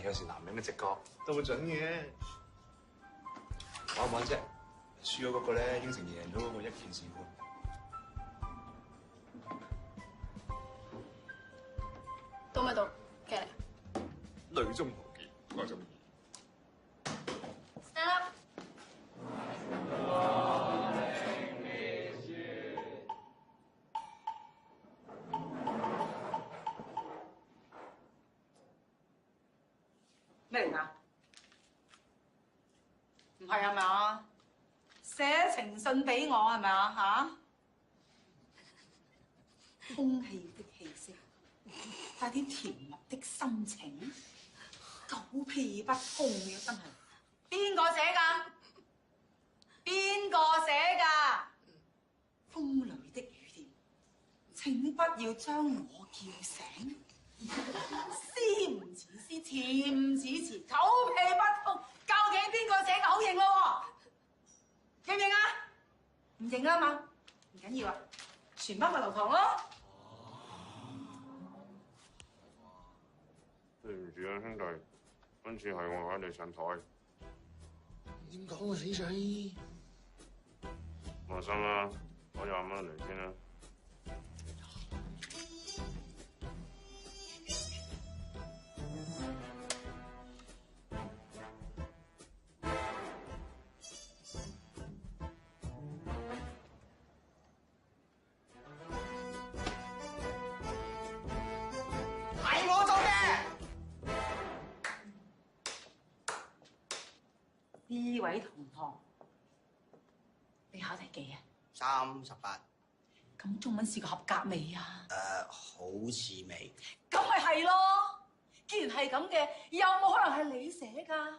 有時男人嘅直覺都會準嘅。玩唔玩啫？輸咗嗰個咧應承贏咗嗰個1件事半。到咪到嘅？女中豪傑，我中意。Stand up。咩嚟㗎？唔係係咪啊？寫情信俾我係咪啊？嚇！空氣的氣息，帶啲甜蜜的心情，狗屁不通嘅真係。邊個寫㗎？邊個寫㗎？風裏的雨點，請不要將我叫醒。詩唔似詩，詞唔似詞，狗屁不通。究竟邊個寫嘅好認咯？認唔認啊？唔認啊嘛？唔緊要啊，全班咪留堂咯。對唔住啊，兄弟，今次係我揾你上台。點講啊，死仔！放心啦，攞20蚊嚟先啦。呢位同學，你考第幾啊？38。咁中文試過合格未啊？好似未。咁咪係咯。既然係咁嘅，有冇可能係你寫㗎？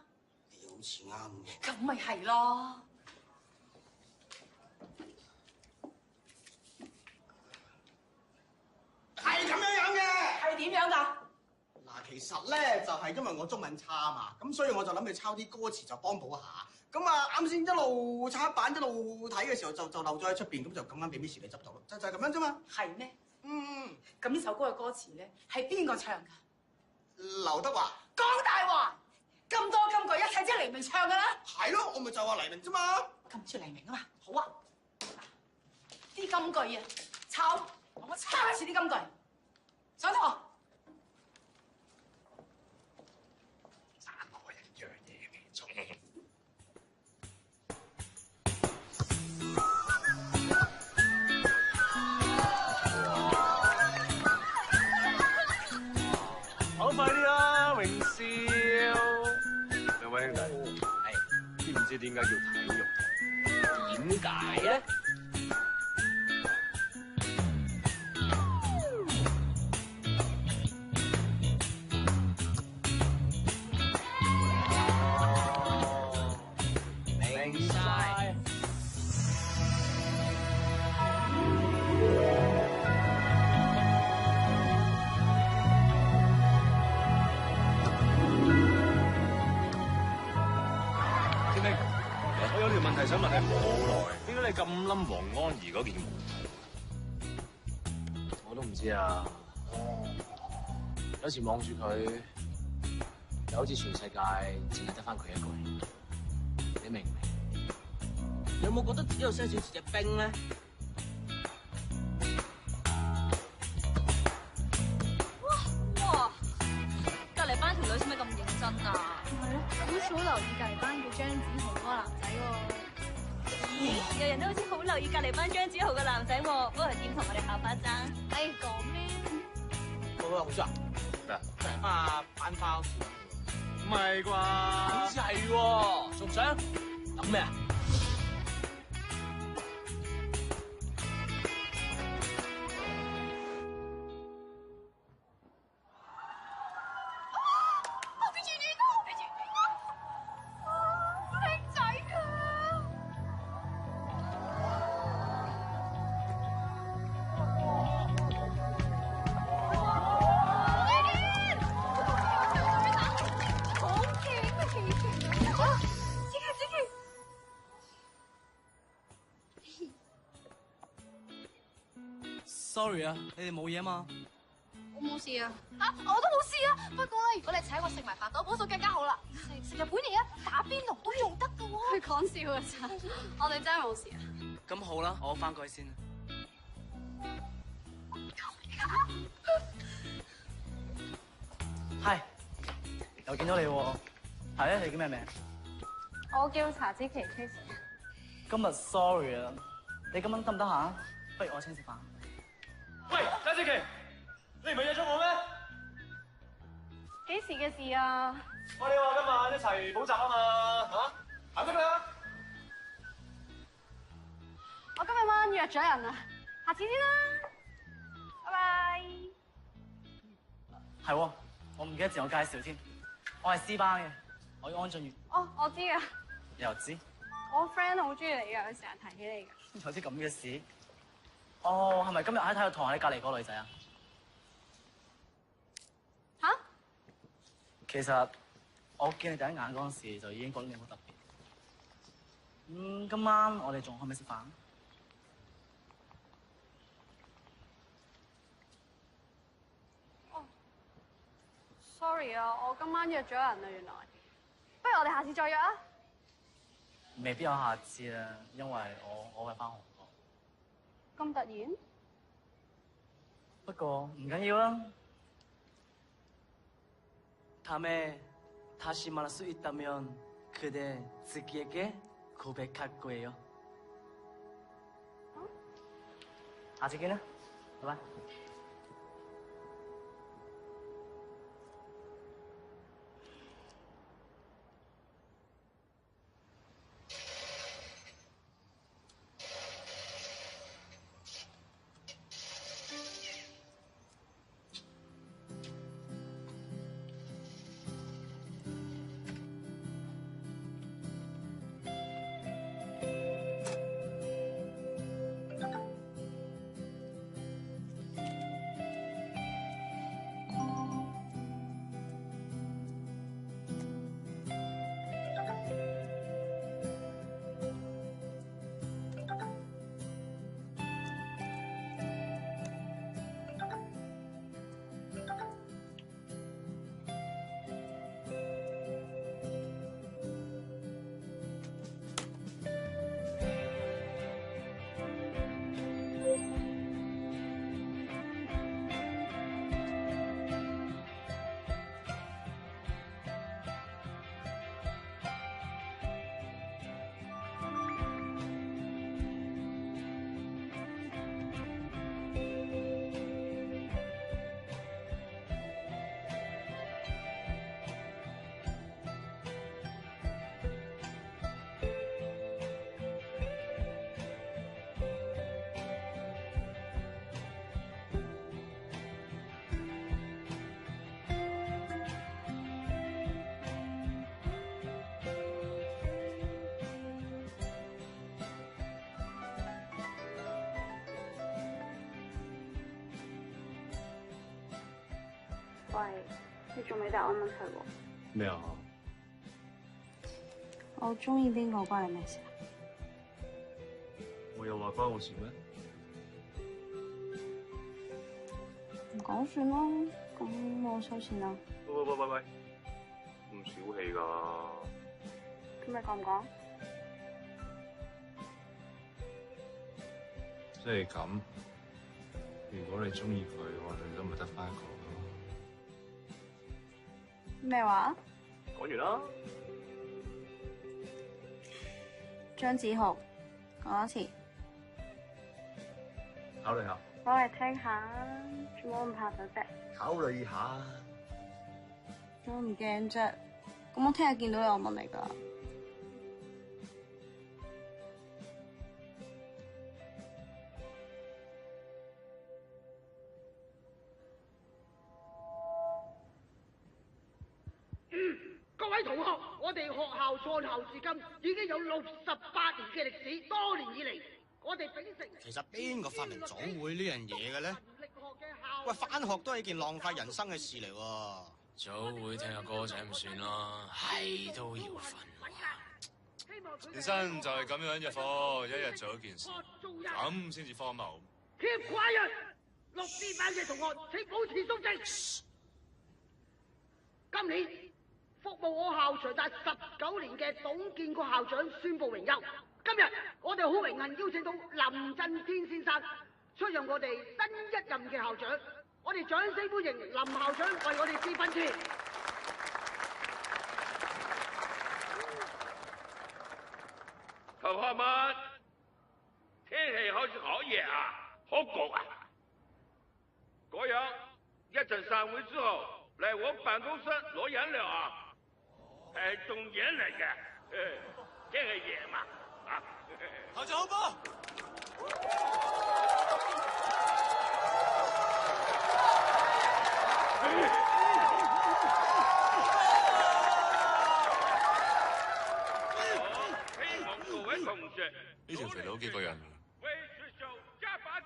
你好似啱嘅。咁咪係咯。係咁樣嘅。係點樣㗎？嗱，其實咧就係因為我中文差嘛，咁所以我就諗住抄啲歌詞就幫補下。咁啊，啱先一路抄板一路睇嘅時候就漏咗喺出邊，咁就咁啱俾 Miss 你執到咯，就係咁樣啫嘛。係咩？嗯。咁呢首歌嘅歌詞咧係邊個唱㗎？劉德華。講大話！咁多金句一切即係黎明唱㗎啦。係咯，我咪就話黎明啫嘛。今次黎明啊嘛，好啊。啲金句啊，抄，我抄一次啲金句。上堂。爭我一樣嘢嘅中。好快啲啦，榮少！兩位兄弟，知唔知點解叫體育？點解咧？明晒。天明，我有條問題想問你好耐，點解你咁冧黃安儀嗰件？我都唔知啊。有時望住佢，就好似全世界淨係得返佢一個人。你明唔明？你有冇覺得自己有些少似隻冰咧？哇！隔離班條女使咪咁認真啊？係咯，好似好留意隔離班叫張子豪嗰個男仔喎。咦？有人都好似好留意隔離班張子豪嘅男仔喎，不過係點同我哋校花爭？哎，講咩？喂，好似啊，咩啊？啊，班花好似唔係啩？好似係喎，仲想等咩啊？Sorry 啊，你哋冇嘢嘛？我冇事啊。嚇，我都冇事啊。不過咧，如果你請我食埋飯多盤笑㗎咋，我哋真係冇事啊。咁好啦，我翻過去先。係，又見到你喎。係啊，你叫咩名？我叫茶之奇 Kiss。今日 sorry 啊，你今晚得唔得閒？不如我請食飯。喂，茶之奇，你唔係約咗我咩？幾時嘅事啊？我哋話今晚一齊補習啊嘛，嚇？行得啦。我今日晚約咗人啊，下次先啦，拜拜。係喎，我唔記得自我介紹添，我係 C 班嘅，我叫安俊宇。哦，我知啊，你又知？我 friend 好中意你㗎，佢成日提起你㗎。有啲咁嘅事？哦，係咪今日喺體育堂喺隔離嗰個女仔啊？吓？其實我見你第一眼嗰陣時就已經覺得你好特別。今晚我哋仲可唔可以食飯？Sorry 啊，我今晚約咗人啊，原來。不如我哋下次再約啊？未必有下次啦，因為我會翻韓國。咁突然？不過唔緊要啦。다음에다시말할수있다면그대자기에게고백할거예요。下次見啦，拜拜。喂，你仲未答我問題喎？咩啊？我中意邊個關你咩事啊？我又話關我事咩？唔講算啦，咁我收錢啦。喂，咁小氣㗎？咁你講唔講？即係咁，如果你中意佢，我哋都咪得翻一個咯。咩話？講完啦。張子豪，講多次。考慮下。講嚟聽下，做乜咁怕醜啫？考慮下。我唔驚啫，咁我聽日見到有問你㗎。各位同學，我哋學校創校至今已經有68年嘅歷史，多年以嚟，我哋秉承。其實邊個發明早會呢樣嘢嘅咧？喂，返學都係一件浪費人生嘅事嚟喎。早會聽下歌仔唔算啦，係都要瞓。人生就係咁樣一課，一日做一件事，咁先至荒謬。Keep quiet！ 6B 班嘅同學請保持肅靜。今年服務我校長達19年嘅董建國校長宣布榮休。今日我哋好榮幸邀請到林振天先生出任我哋新一任嘅校長。我哋掌聲歡迎林校長為我哋致訓詞。同學們，天氣開始好熱啊，好焗啊！嗰樣一陣散會之後嚟我辦公室攞飲料啊，係仲飲嚟嘅，天氣熱嘛啊！校長好波！呢條肥佬幾個人？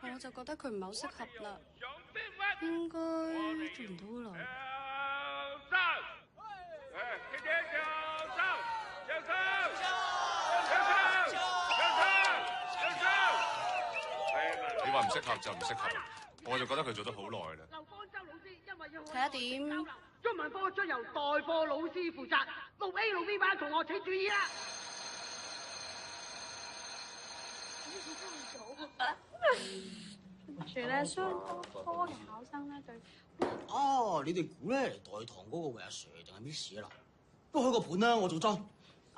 我就覺得佢唔係好適合啦，應該做唔到好耐。你話唔適合就唔適合，我就覺得佢做得好耐啦。睇下點？中文科將由代課老師負責，6A、6B 班同學請注意啦！住咧，相當多嘅考生咧對。哦，你哋估咧嚟代堂嗰個會阿 Sir 定係 Miss 啦？不過開個盤啦，我做莊。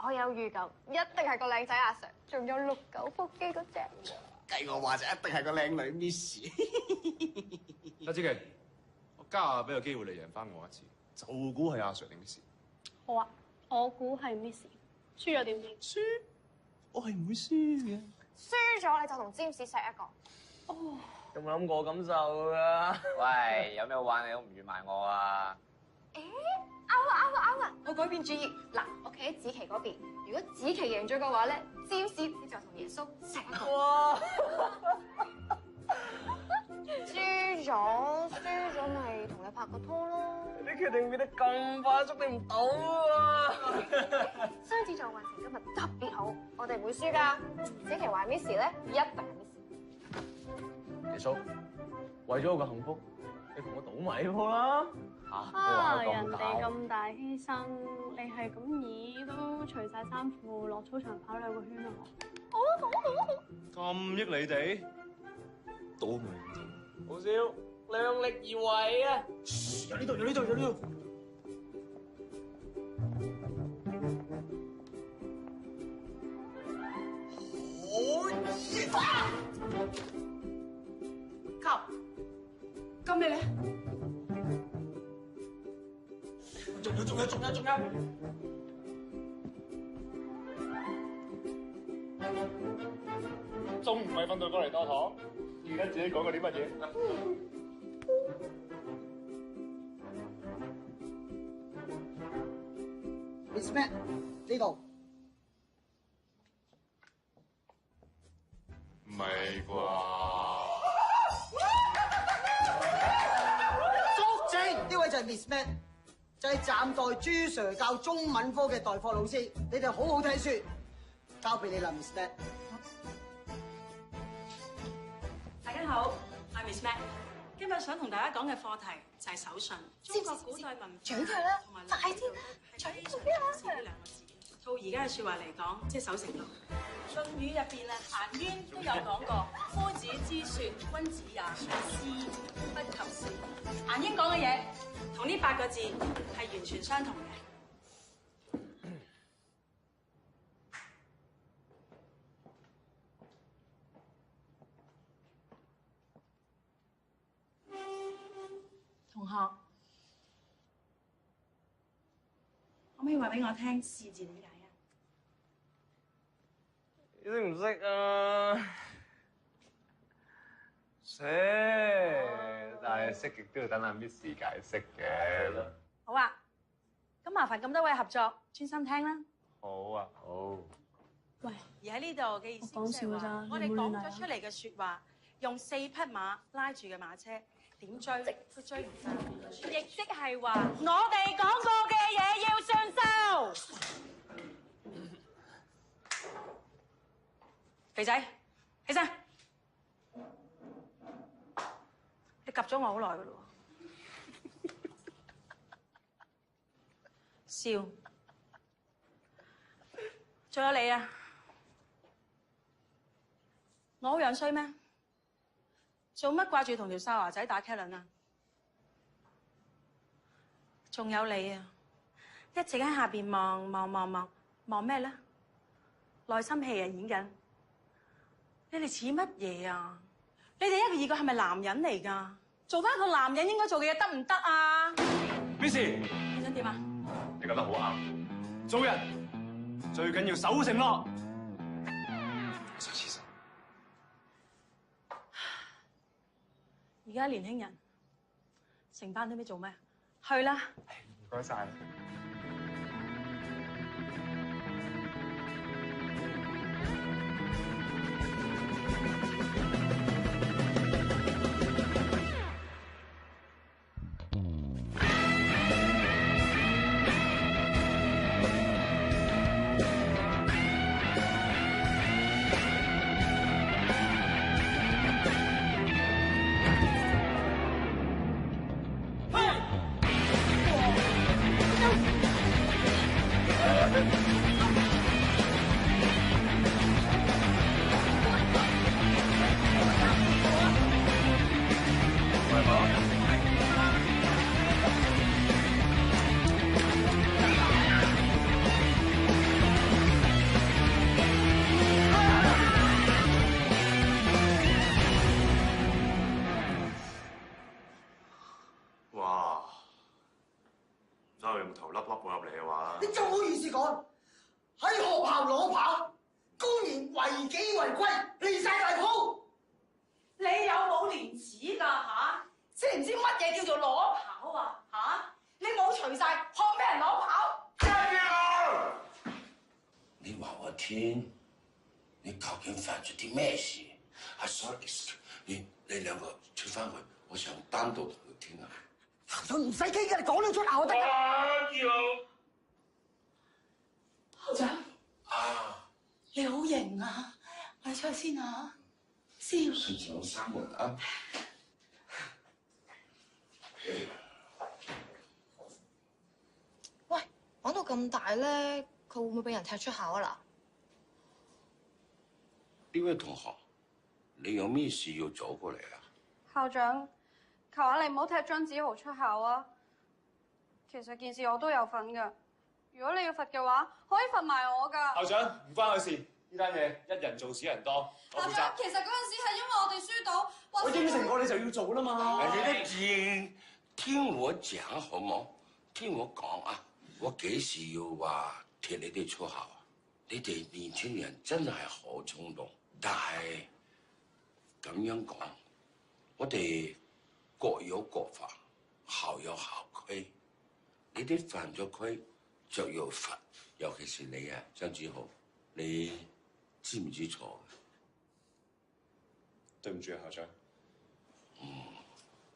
我有預感，一定係個靚仔阿 Sir，仲有69腹肌嗰隻。計我話就一定係個靚女 Miss。阿子琪，我家下俾個機會你贏翻我一次，就估係阿 Sir 定 Miss。好啊，我估係 Miss， 輸咗點點？輸？我係唔會輸嘅。輸咗你就同詹士錫一個。哦，有冇諗過感受㗎？喂，有咩好玩你都唔預埋我啊！誒，啱啊！我改變主意，嗱，我企喺子琪嗰邊。如果子琪贏咗嘅話咧，詹士你就同耶穌錫一個。哇！輸咗咪同你拍個拖咯。你決定變得咁快，捉你唔到啊！雙子座運程今日特別好，我哋唔會輸㗎。子琪話 Miss 咧，一定係 Miss。耶穌，為咗我嘅幸福，你同我賭埋呢鋪啦！人哋咁大犧牲，你係咁以都除晒衫褲落操場跑2個圈啊！好。咁益你哋，賭咪好笑，量力而為啊！有呢度。咁你咧？仲有，仲唔係瞓到過嚟多堂？而家自己講過啲乜嘢？Miss Mac 呢度。唔係啩？肅靜！呢位就係 Miss Mac，就係暫代朱 Sir 教中文科嘅代課老師。你哋好好睇書，交俾你啦 ，Miss Mac。大家好，我係 Miss Mac。今日想同大家講嘅課題就係手信。中國古代文嘴佢啦，快啲啦，嘴佢啦！呢兩個字，套而家嘅説話嚟講，即係守承諾。《論語》入邊啊，顏淵都有講過：夫子之説，君子也；事不及時。顏淵講嘅嘢同呢8個字係完全相同嘅。同學，可唔可以話俾我聽是字點解啊？你識唔識啊？識，但係識極都要等阿 Miss 解釋嘅。好啊，咁麻煩咁多位合作，專心聽啦。好啊，好。喂，而喺呢度嘅意思即係話，我哋講咗出嚟嘅説話，用4匹馬拉住嘅馬車。點追都追唔上，亦即係話我哋講過嘅嘢要信收。肥仔，起身！你及咗我好耐噶咯喎，笑仲有你啊！我好樣衰咩？做乜掛住同條哨牙仔打茄輪啊？仲有你啊！一直喺下邊望咩咧？內心戲啊演緊。你哋似乜嘢啊？你哋一個係咪男人嚟㗎？做翻一個男人應該做嘅嘢得唔得啊 ？Miss， 你想點啊？你覺得好啱。做人最緊要守承諾。我上廁所。而家年輕人成班都唔知做咩，去啦。唔該晒。你究竟犯咗啲咩事？啊 ，sorry， 你兩個出翻去，我想單獨同佢傾下。校長唔使傾嘅，你講到出口就得㗎。校長，你好型啊！我哋出去先啊，先。順上三門啊！喂，玩到咁大咧，佢會唔會俾人踢出校啊嗱？呢位同學，你有咩事要走過嚟啊？校長，求下你唔好踢張子豪出校啊！其實件事我都有份㗎，如果你要罰嘅話，可以罰埋我㗎。校長，唔關我事，呢單嘢一人做事一人當，我負責。校長，其實嗰陣時係因為我哋輸到，我應承過你就要做啦嘛。你都聽我講好冇？聽我講啊！我幾時要話踢你哋出校啊？你哋年輕人真係好衝動。但係咁樣講，我哋各有各法，校有校規。你哋犯咗規就要罰，尤其是你啊，張子豪，你知唔知錯？對唔住啊，校長。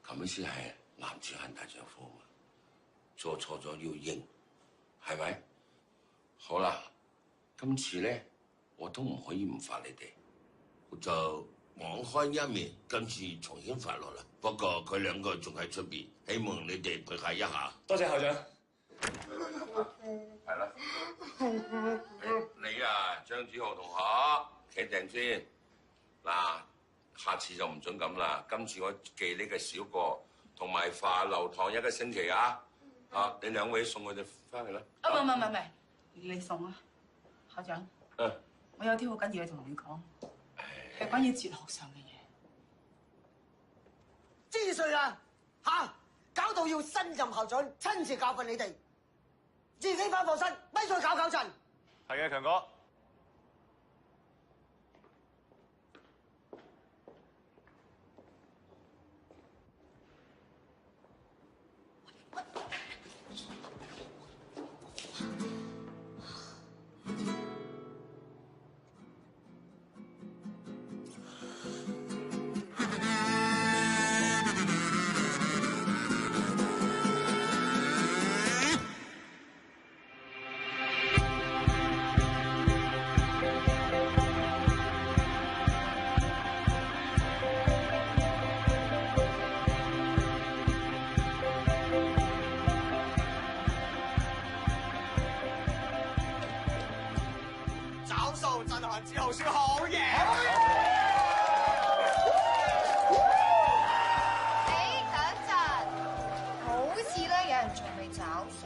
咁樣先係男子漢大丈夫嘛。做錯咗要認，係咪？好啦，今次咧我都唔可以唔罰你哋。就網開一面，今次重新發落啦。不過佢兩個仲喺出邊，希望你哋配合一下。多謝校長。係啦。你啊，張子豪同學，企定先。嗱，下次就唔准咁啦。今次我記呢個小過，同埋罰留堂1個星期啊。啊，你兩位送佢哋翻去啦。唔，你送啊，校長。我有啲好緊要同你講。係關於哲學上嘅嘢，知歲啦嚇，搞到要新任校長親自教訓你哋，自己返課室，咪再搞震。係嘅，強哥。後震撼之後說好嘢。等一陣，好似咧有人仲未找數。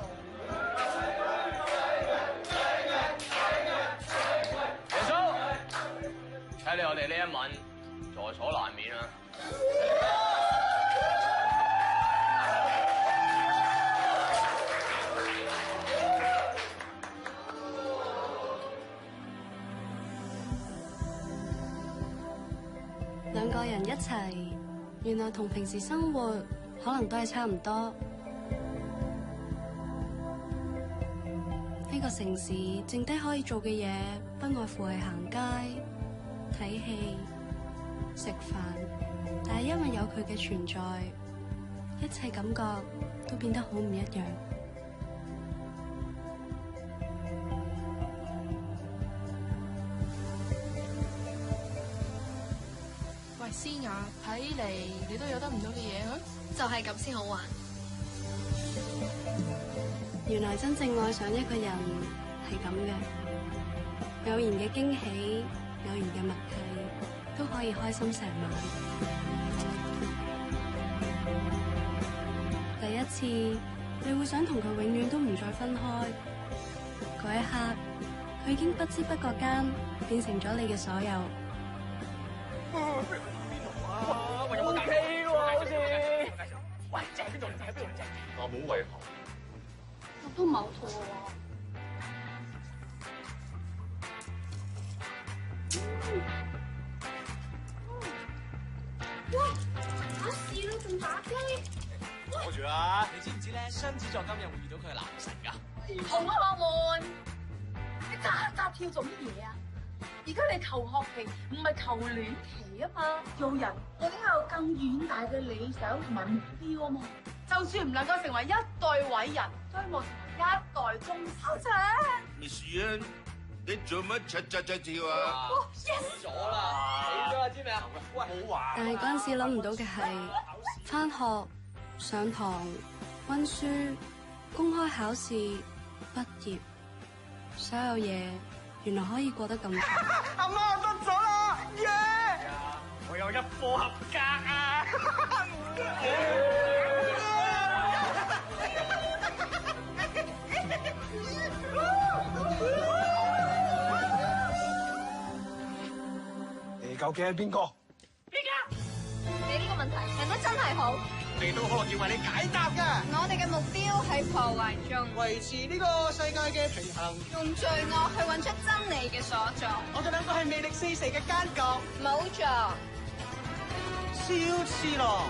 耶穌，睇嚟我哋呢一晚在所難免啊！兩個人一齊，原來同平時生活可能都係差唔多。呢個城市剩低可以做嘅嘢，不外乎係行街、睇戲、食飯，但係因為有佢嘅存在，一切感覺都變得好唔一樣。喂，思雅，睇嚟你都有得唔到嘅嘢啊！就係咁先好玩。原來真正愛上一個人係咁嘅，偶然嘅驚喜，偶然嘅默契，都可以開心成晚。第一次，你會想同佢永遠都唔再分開，嗰一刻，佢已經不知不覺間變成咗你嘅所有。喂，有冇 K 喎？好似，喂，正邊度嚟？正喺邊度嚟？我冇胃口。我都唔係好肚餓喎。哇！打屎啦，仲打機？攞住啦！你知唔知咧？雙子座今日會遇到佢嘅男神㗎。同學們，你扎跳做乜嘢啊？而家你求學期唔係求戀期啊嘛，做人我哋有更遠大嘅理想同埋目標啊嘛。就算唔能夠成為一代偉人，都希望成為一代宗師。Monsieur，你做乜柒跳啊死咗啦！死咗啦！知未啊？喂，好玩。但係嗰陣時諗唔到嘅係，返學、上堂、溫書、公開考試、畢業，所有嘢原來可以過得咁好。阿媽得咗啦，耶！我有一科合格啊！你究竟係邊個？你呢個問題問得真係好。你都好樂意為你解答㗎。我哋嘅目標係破壞中，維持呢個世界嘅平衡，用罪惡去揾出真理嘅所在。我哋兩個係魅力四射嘅奸角，冇錯。超刺咯！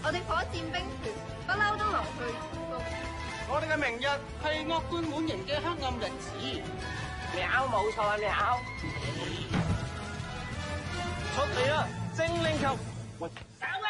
我哋火箭兵團不嬲都流去高。我哋嘅明日係惡貫滿盈嘅黑暗日子。喵，冇錯啊，喵！出嚟啦，精靈球！喂，走啊！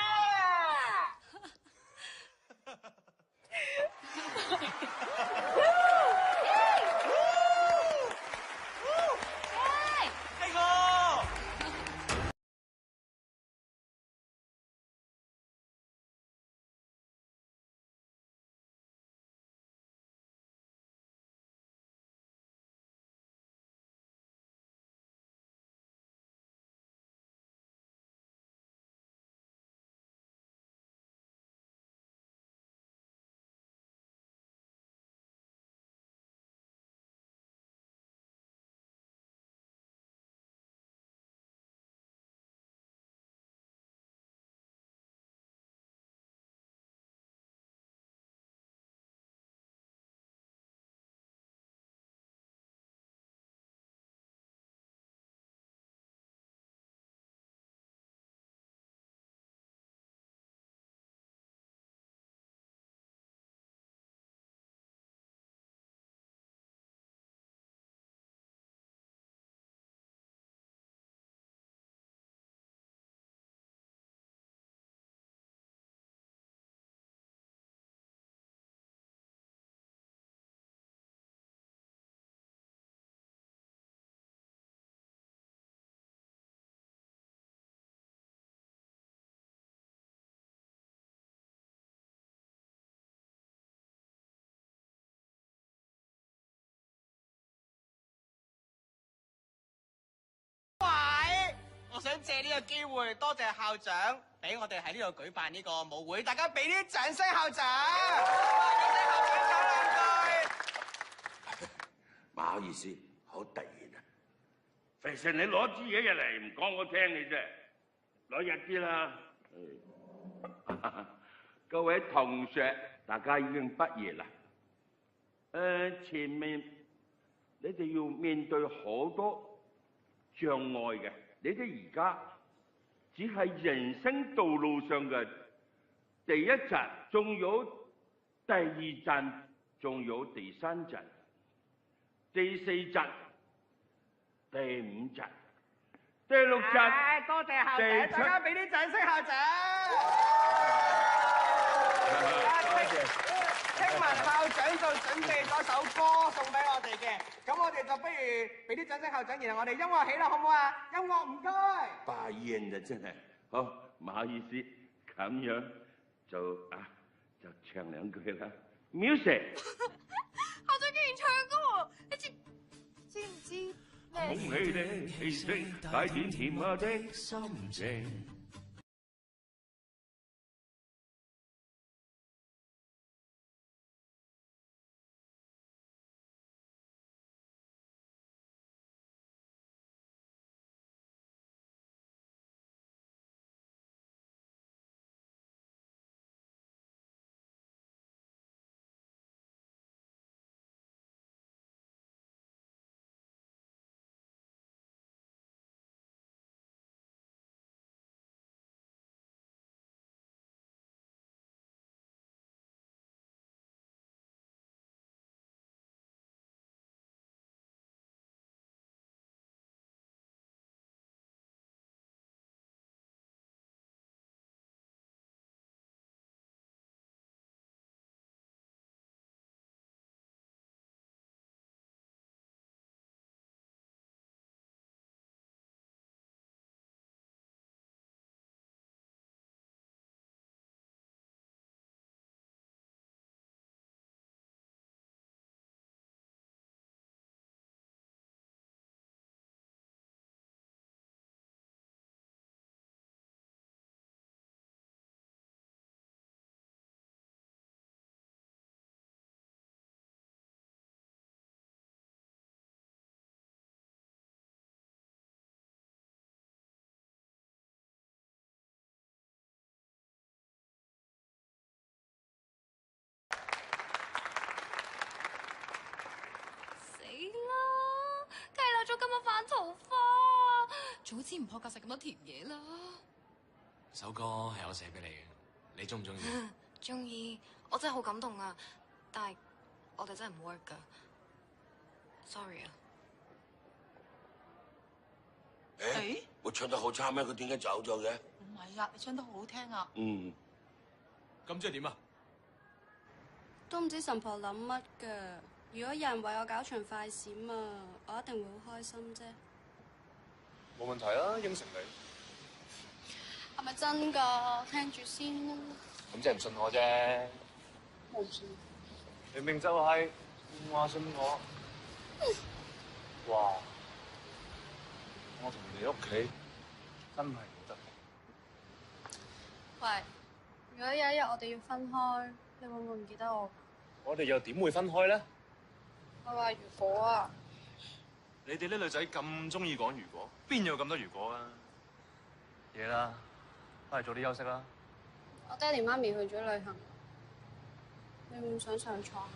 我想借呢個機會多謝校長，俾我哋喺呢度舉辦呢個舞會，大家俾啲掌聲校長。俾聲校長講兩句。唔好意思，好突然啊！肥成你攞支嘢入嚟唔講我聽你啫，攞日啲啦。各位同學，大家已經畢業啦。前面你哋要面對好多障礙嘅，你哋而家只係人生道路上嘅第一站，仲有第二站，仲有第三站、第四站、第五站、第六站。多謝校長，大家俾啲掌聲校長。聽聞校長就準備咗首歌送俾我哋嘅，咁我哋就不如俾啲掌聲校長，然後我哋音樂起啦，好唔好啊？音樂唔該。霸煙啊，真係好，唔好意思，咁樣就唱兩句啦。Music。校長竟然唱歌，你知唔知恭喜你氣息帶點甜蜜的心情。咗今日犯桃花，早知唔破格食咁多甜嘢啦。首歌係我寫俾你嘅，你中唔中意？中意，我真係好感動啊！但係我哋真係唔 work 噶 ，sorry 啊。誒，我唱得好差咩？佢點解走咗嘅？唔係啊，你唱得好好聽啊。嗯。咁即係點啊？都唔知神婆諗乜㗎。如果有人為我搞場快閃啊，我一定會好開心啫。冇問題啊，應承你。係咪真㗎？聽住先啦。咁即係唔信我啫。我唔信。明明就係話信我。哇！我同你屋企真係冇得。喂，如果有一日我哋要分開，你會唔會唔記得我？我哋又點會分開咧？我話如果啊，你哋啲女仔咁中意講如果，邊有咁多如果啊？夜啦，翻嚟早啲休息啦。我爹哋媽咪去咗旅行，你會唔想上床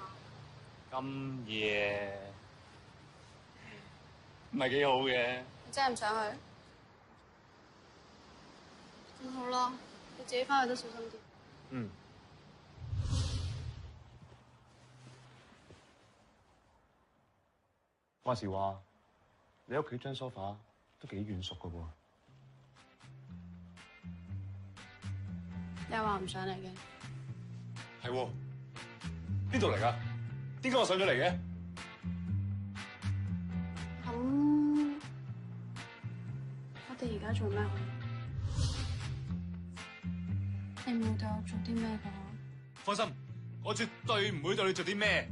下？咁夜唔係幾好嘅。你真係唔想去？咁好啦，你自己翻去都小心啲。嗯。話時話，你屋企張梳化都幾軟熟噶喎。你又話唔上嚟嘅？係喎，邊度嚟㗎？點解我上咗嚟嘅？咁，我哋而家做咩好？你唔會對我做啲咩㗎？放心，我絕對唔會對你做啲咩。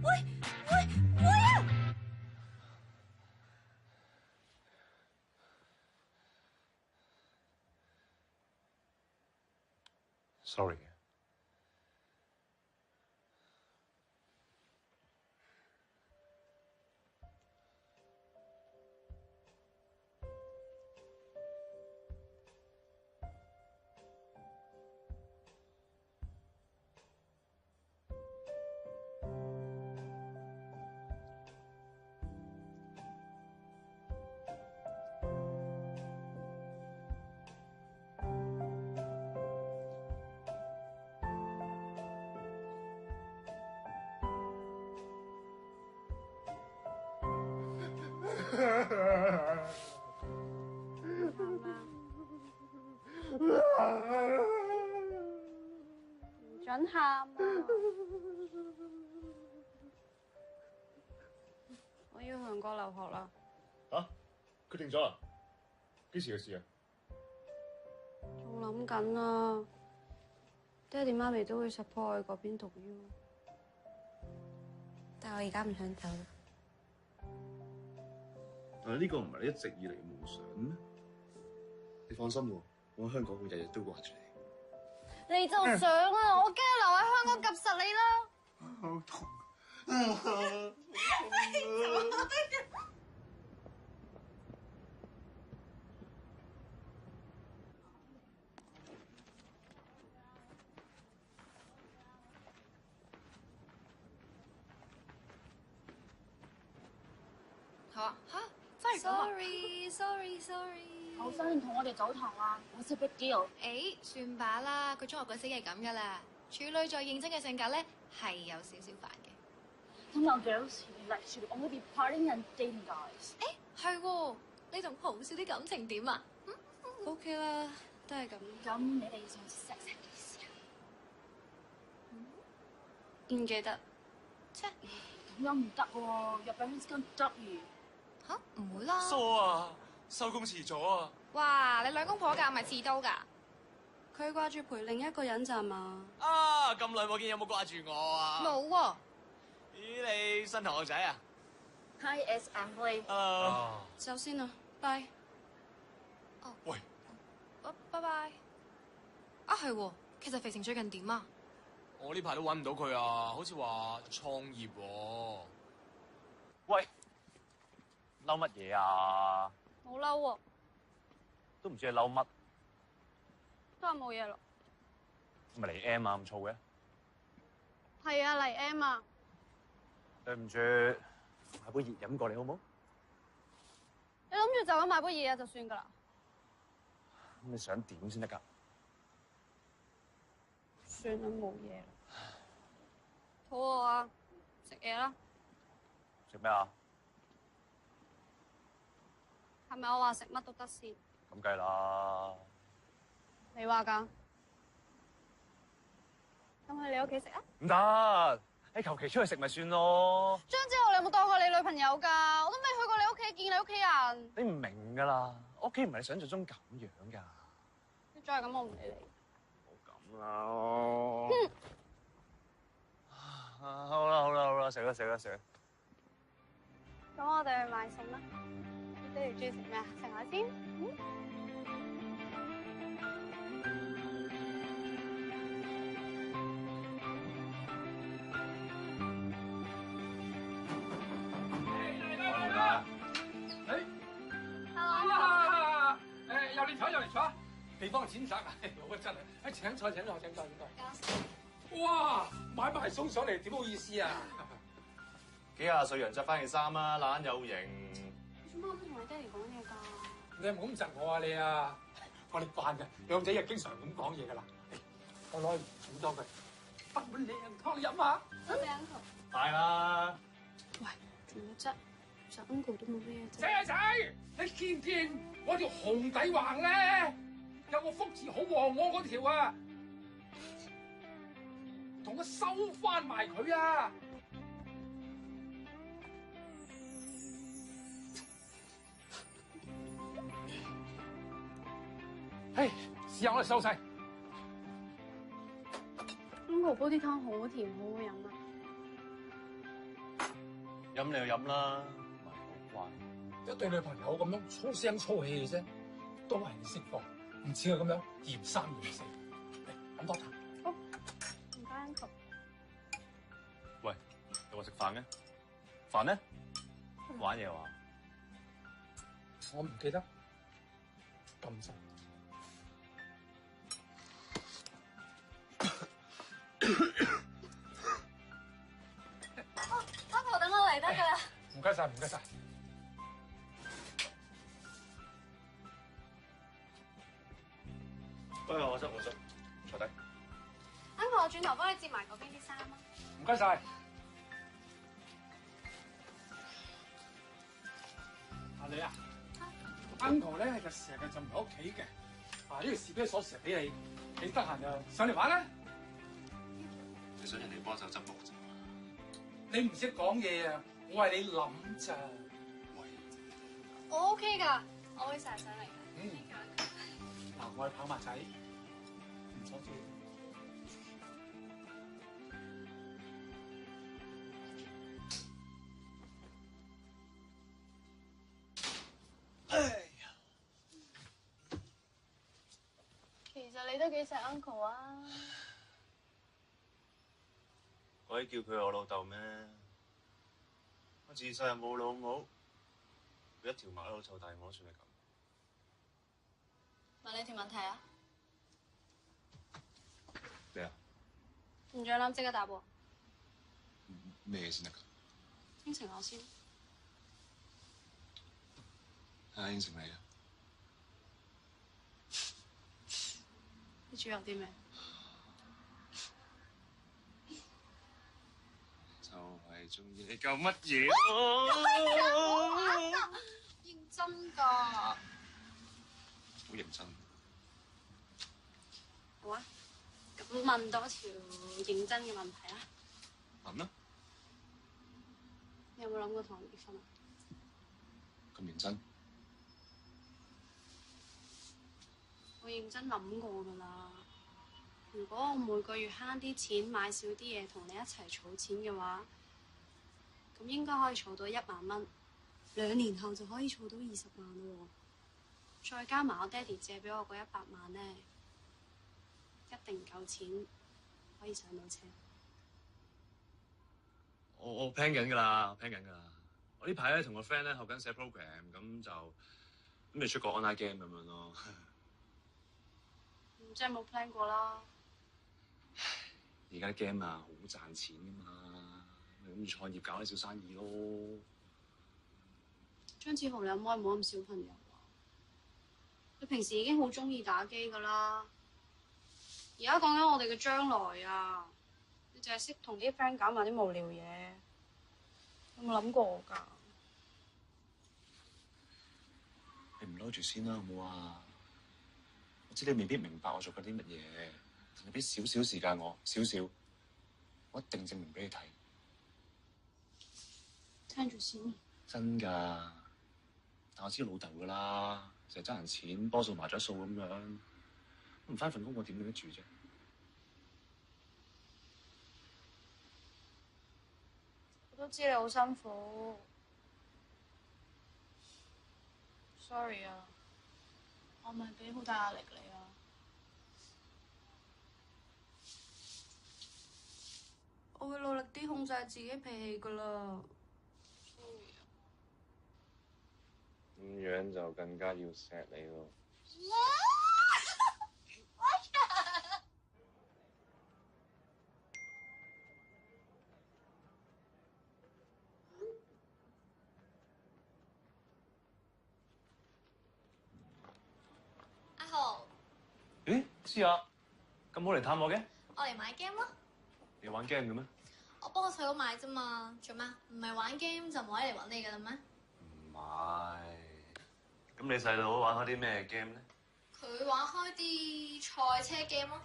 喂！ Sorry。唔准喊啊！我要去韓國留學啦。嚇？決定咗啦？幾時嘅事啊？仲諗緊啊！爹哋媽咪都會 support 我去嗰邊讀 U， 但係我而家唔想走。但係呢個唔係你一直以嚟嘅夢想咩？你放心喎，我喺香港會日日都掛住你。你就想啊！我驚留喺香港夾實你啦。好痛。好啊，嚇真係咁啊 Sorry。後生同我哋走堂啊，我識 big deal。誒，算把啦，佢中學嗰時係咁噶啦。處女座認真嘅性格咧，係有少少煩嘅。Come on girls, like should only be partying and dating guys。誒，係喎，你同好少啲感情點啊？OK 啦，都係咁。咁你哋上次 sex 係幾時啊？唔記得。切，咁樣唔得喎，入邊間執完。嚇，唔會啦。疏啊！收工遲咗啊！哇，你兩公婆㗎，咪刺刀㗎？佢掛住陪另一個人咋嘛？啊，咁耐冇見，有冇掛住我啊？冇喎。咦，你新同學仔啊 ？Hi, it's Emily。Hello。走先啦，拜。哦。喂。拜拜。啊，係喎，其實肥成最近點啊？我呢排都揾唔到佢啊，好似話創業喎。喂，嬲乜嘢啊？冇嬲喎，都唔知你嬲乜，都係冇嘢咯。咪嚟 M 啊咁燥嘅？係啊，嚟 M 啊。對唔住，買杯熱飲過嚟好冇？你諗住就咁買杯嘢就算㗎啦。咁你想點先得㗎？算啦，冇嘢啦。肚餓啊，食嘢啦。食咩啊？係咪我話食乜都得先？咁計啦。你話㗎？咁去你屋企食啊？唔得，你求其出去食咪算咯。張之浩，你有冇當過你女朋友㗎？我都未去過你屋企見你屋企人。你唔明㗎啦，我屋企唔係你想象中咁樣㗎。你再係咁，我唔理你。咁啦。好啦，食啦。咁我哋去買餸啦。你爹哋中意食咩啊？食下先。有嚟坐，地方淺窄啊！好啊，真係，請坐。哇，買埋餸上嚟，點好意思啊？幾廿歲人着翻件衫啊，懶有型。你做乜咁同你爹哋講嘢㗎？你係唔好咁窒我啊你啊！我哋慣嘅，兩仔又經常咁講嘢㗎啦。我攞去煮多佢，不碗靚湯你飲下。多謝 uncle。快啦！喂，仲有啫，其實 uncle 都冇咩啫。仔，你見唔見我條紅底橫咧？有個福字好旺我嗰條啊！同我收翻埋佢啊！嘿，試下我哋收晒。uncle 煲啲湯好甜，好好飲啊！飲你就飲啦，唔係好慣。一對女朋友咁樣粗聲粗氣嘅啫，都係你識貨，唔似佢咁樣嫌三嫌四。嚟飲多啖。飯呢？飯呢？玩嘢話？我唔記得咁實。Uncle，等我嚟得㗎啦。唔該晒，唔該晒。我執，坐低。Uncle，我轉頭幫你折埋嗰邊啲衫啊。唔該晒。阿女啊 ，Uncle 咧就成日就唔喺屋企嘅。呢條士啤鎖匙俾你，你得閒就上嚟玩啦。你想人哋幫手執屋咋？你唔識講嘢啊！我係你諗咋。我 OK 㗎，我會成日上嚟㗎。嗱，我係跑馬仔，唔阻住。其實你都幾錫 Uncle 啊！可以叫佢我老豆咩？我自細又冇老母，佢一條馬騮湊大我，算係咁。問你條問題啊！咩啊？唔再諗，即刻答喎！咩先得㗎？應承我先。應承你啊！你仲有啲咩？就係中意你夠乜嘢？認真㗎。好認真。好啊，咁問多條認真嘅問題啊。問啦。你有冇諗過同我結婚啊？咁認真？我認真諗過㗎啦。如果我每個月慳啲錢買少啲嘢同你一齊儲錢嘅話，咁應該可以儲到1萬蚊。2年後就可以儲到20萬咯喎。再加埋我爹哋借俾我嗰100萬咧，一定夠錢可以上到車。我 plan 緊㗎啦，plan 緊㗎啦。我呢排咧同個 friend 咧學緊寫 program，咁就準備出個 online game 咁樣咯。即係冇 plan 過啦。而家啲 game 啊，好賺錢㗎嘛，咪諗住創業搞啲小生意咯。張子豪，你可唔可以唔好咁小朋友啊？你平時已經好中意打機㗎啦，而家講緊我哋嘅將來啊，你淨係識同啲 friend 搞埋啲無聊嘢，有冇諗過㗎？你唔嬲住先啦，好唔好啊？我知你未必明白我做緊啲乜嘢，你俾少少時間我，少少，我一定證明俾你睇。聽住先。真㗎，但我知老豆㗎啦，成日爭人錢，波數麻雀數咁樣，唔返份工我點頂得住啫？我都知你好辛苦 ，sorry 啊，我咪俾好大壓力你啊。我會努力啲控制自己脾氣㗎啦。咁樣就更加要錫你咯。阿豪，咦，思雅，咁好嚟探我嘅？我嚟買 game 咯。你玩 game 嘅咩？我幫我細佬買啫嘛，做咩？唔係玩 game 就唔可以嚟揾你㗎啦咩？唔係。咁你細佬玩開啲咩 game 咧？佢玩開啲賽車 game 咯。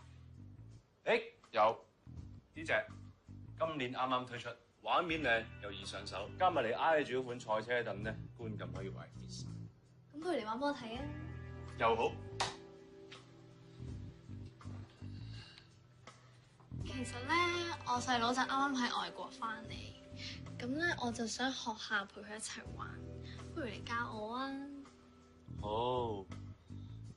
有呢隻，今年啱啱推出，畫面靚又易上手，加埋你挨住嗰款賽車凳咧，觀感可以話係 fit。咁佢嚟玩幫我睇啊！又好。其實咧，我細佬就啱啱喺外國翻嚟，咁咧我就想學下陪佢一齊玩，不如你教我啊！好。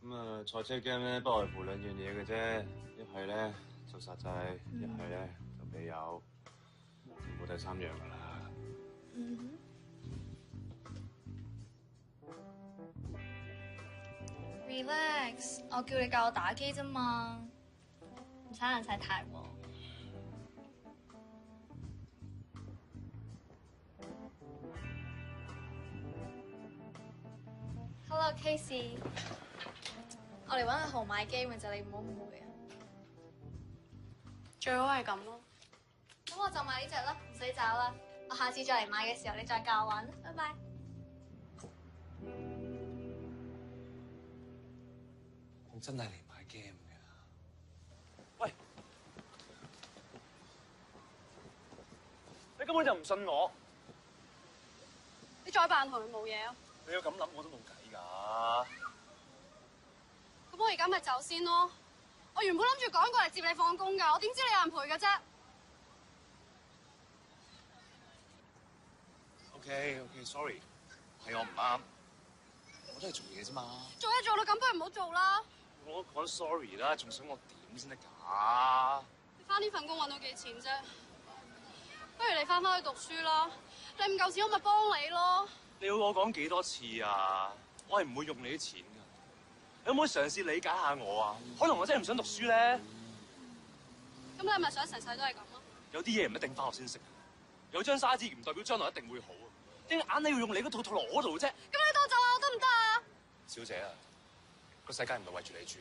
咁啊，賽車 game 咧不外乎2樣嘢嘅啫，一係咧就實際，一係咧就未有，冇第3樣噶啦。Relax，我叫你教我打機啫嘛，唔使人晒太喎。Hello Casey， 我嚟揾阿豪買機咪就你唔好誤會啊。最好係咁咯。咁我就買呢隻啦，唔使找啦。我下次再嚟買嘅時候，你再教我玩啦。拜拜。我真係嚟買 game 嘅。喂，你根本就唔信我。你再扮同佢冇嘢啊？你要咁諗，我都冇計㗎。咁我而家咪走先咯。我原本諗住趕過嚟接你放工㗎，我點知你有人陪㗎啫？OK，sorry， 係我唔啱，我都係做嘢啫嘛。做嘢做到咁，不如唔好做啦。我講 sorry 啦，仲想我點先得㗎？你返呢份工揾到幾錢啫？不如你返去讀書啦。你唔夠錢，我咪幫你咯。你要我講幾多次啊？我係唔會用你啲錢㗎。你可唔可以嘗試理解下我啊？可能我真係唔想讀書咧。咁你係咪想成世都係咁啊？有啲嘢唔一定返學先識。有張沙紙唔代表將來一定會好啊。點解硬係要用你嗰套套落我度啫？咁你當就話我得唔得啊？小姐啊，個世界唔係圍住你轉。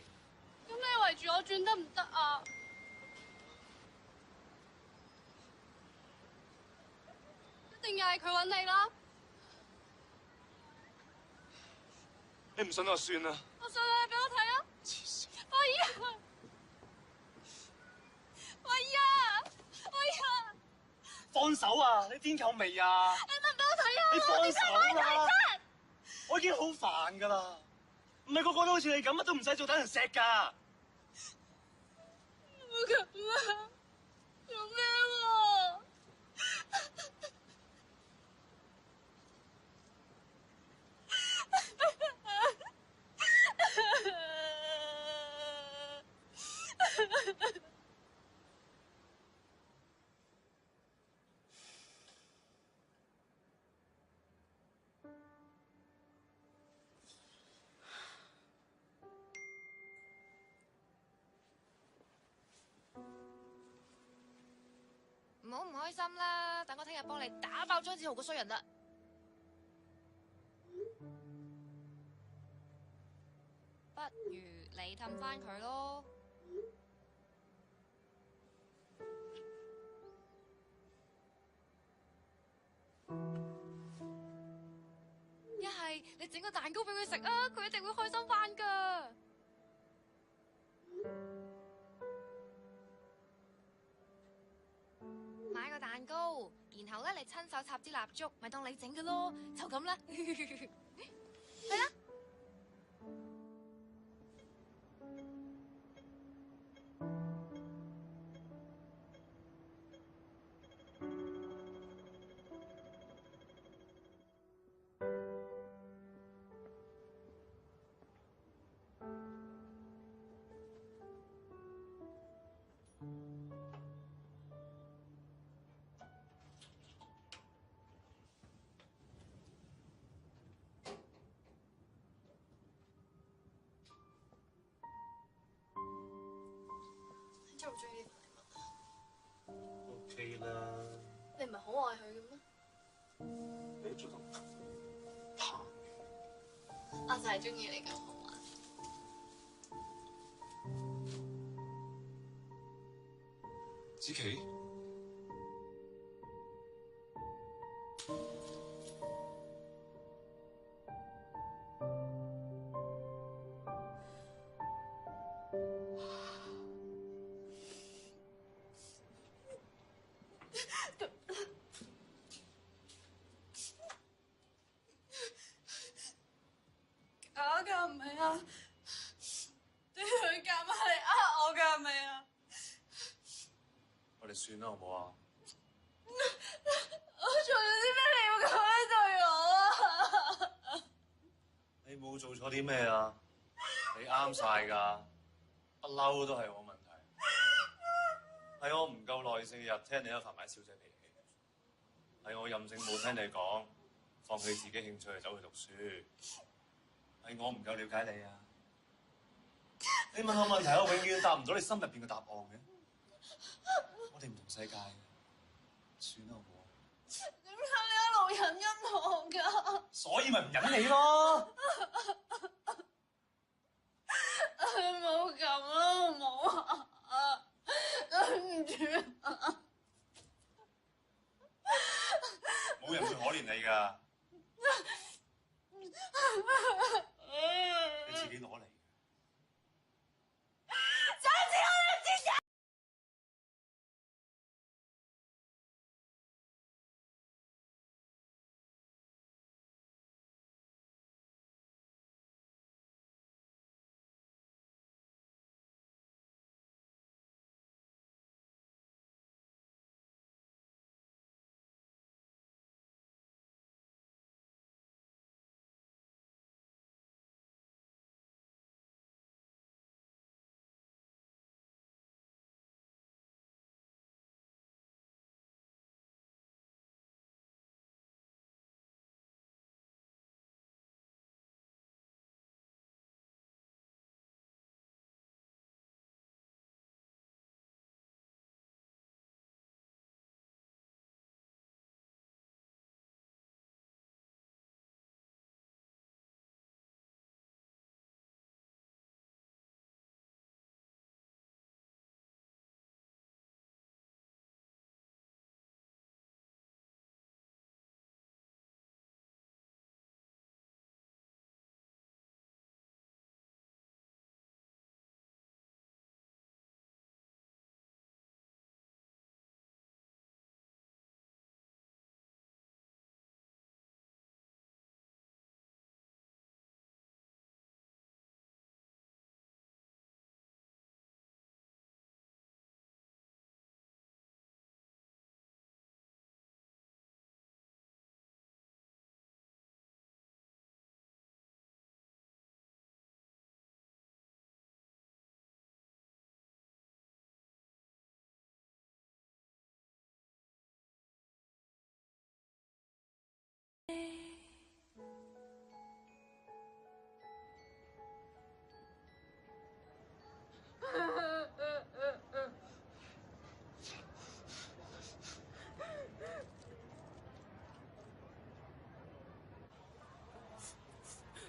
咁你圍住我轉得唔得啊？一定又係佢揾你啦。你唔信我算啦。我信啊，你俾我睇啊！黐線！喂呀！放手啊！你癲夠未啊？你得唔俾我睇啊？你放手啦！睇我已經好煩㗎啦，唔係個個都好似你咁乜都唔使做，等人錫㗎。冇咁啊！做咩喎？唔好唔開心啦，等我聽日幫你打爆張志豪個衰人啦。不如你氹返佢咯。一係你整個蛋糕俾佢食啊，佢一定會開心返㗎。買個蛋糕，然後咧你親手插支蠟燭，咪當你整嘅咯，就咁啦。去啦！中唔中意呢份禮物啊 ？OK 啦。你唔係好愛佢嘅咩？你做得我就係中意你咁好玩。子琪，假㗎係咪啊？你佢夾硬嚟呃我㗎係咪啊？我哋算啦，好唔好啊？我做咗啲咩你要咁樣對我啊？你冇做錯啲咩啊？你啱晒㗎，不嬲都係我問題。係我唔夠耐性，日聽你一發埋小姐脾氣。係我任性冇聽你講，放棄自己興趣走去讀書。係我唔夠了解你啊！你問我問題，我永遠答唔到你心入邊嘅答案嘅。我哋唔同世界嘅，算啦好唔好？點解你一路忍我㗎？所以咪唔忍你咯！冇咁啦，好唔好啊？對唔住啊！冇人會可憐你㗎，你自己攞嚟。上次我哋之前。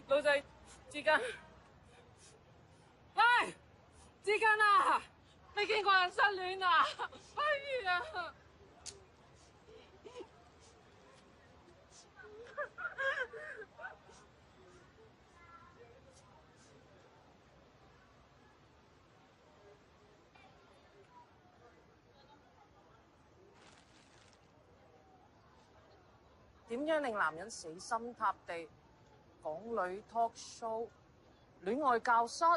老細，志根，喂，志根啊，你見過人失戀啊？哎呀！點樣令男人死心塌地？港女 talk show， 戀愛教室。叫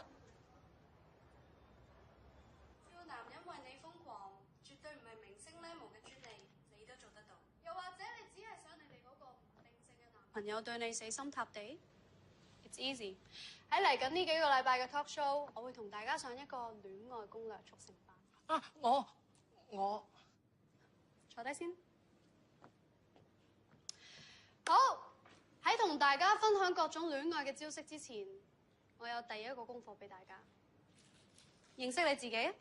男人為你瘋狂，絕對唔係明星 level 嘅專利，你都做得到。又或者你只係想你哋嗰個唔定性嘅男朋友對你死心塌地 ？It's easy。喺嚟緊呢幾個禮拜嘅 talk show， 我會同大家上一個戀愛攻略速成班。啊，我坐低先。好。喺同大家分享各種戀愛嘅招式之前，我有第一個功課俾大家，認識你自己。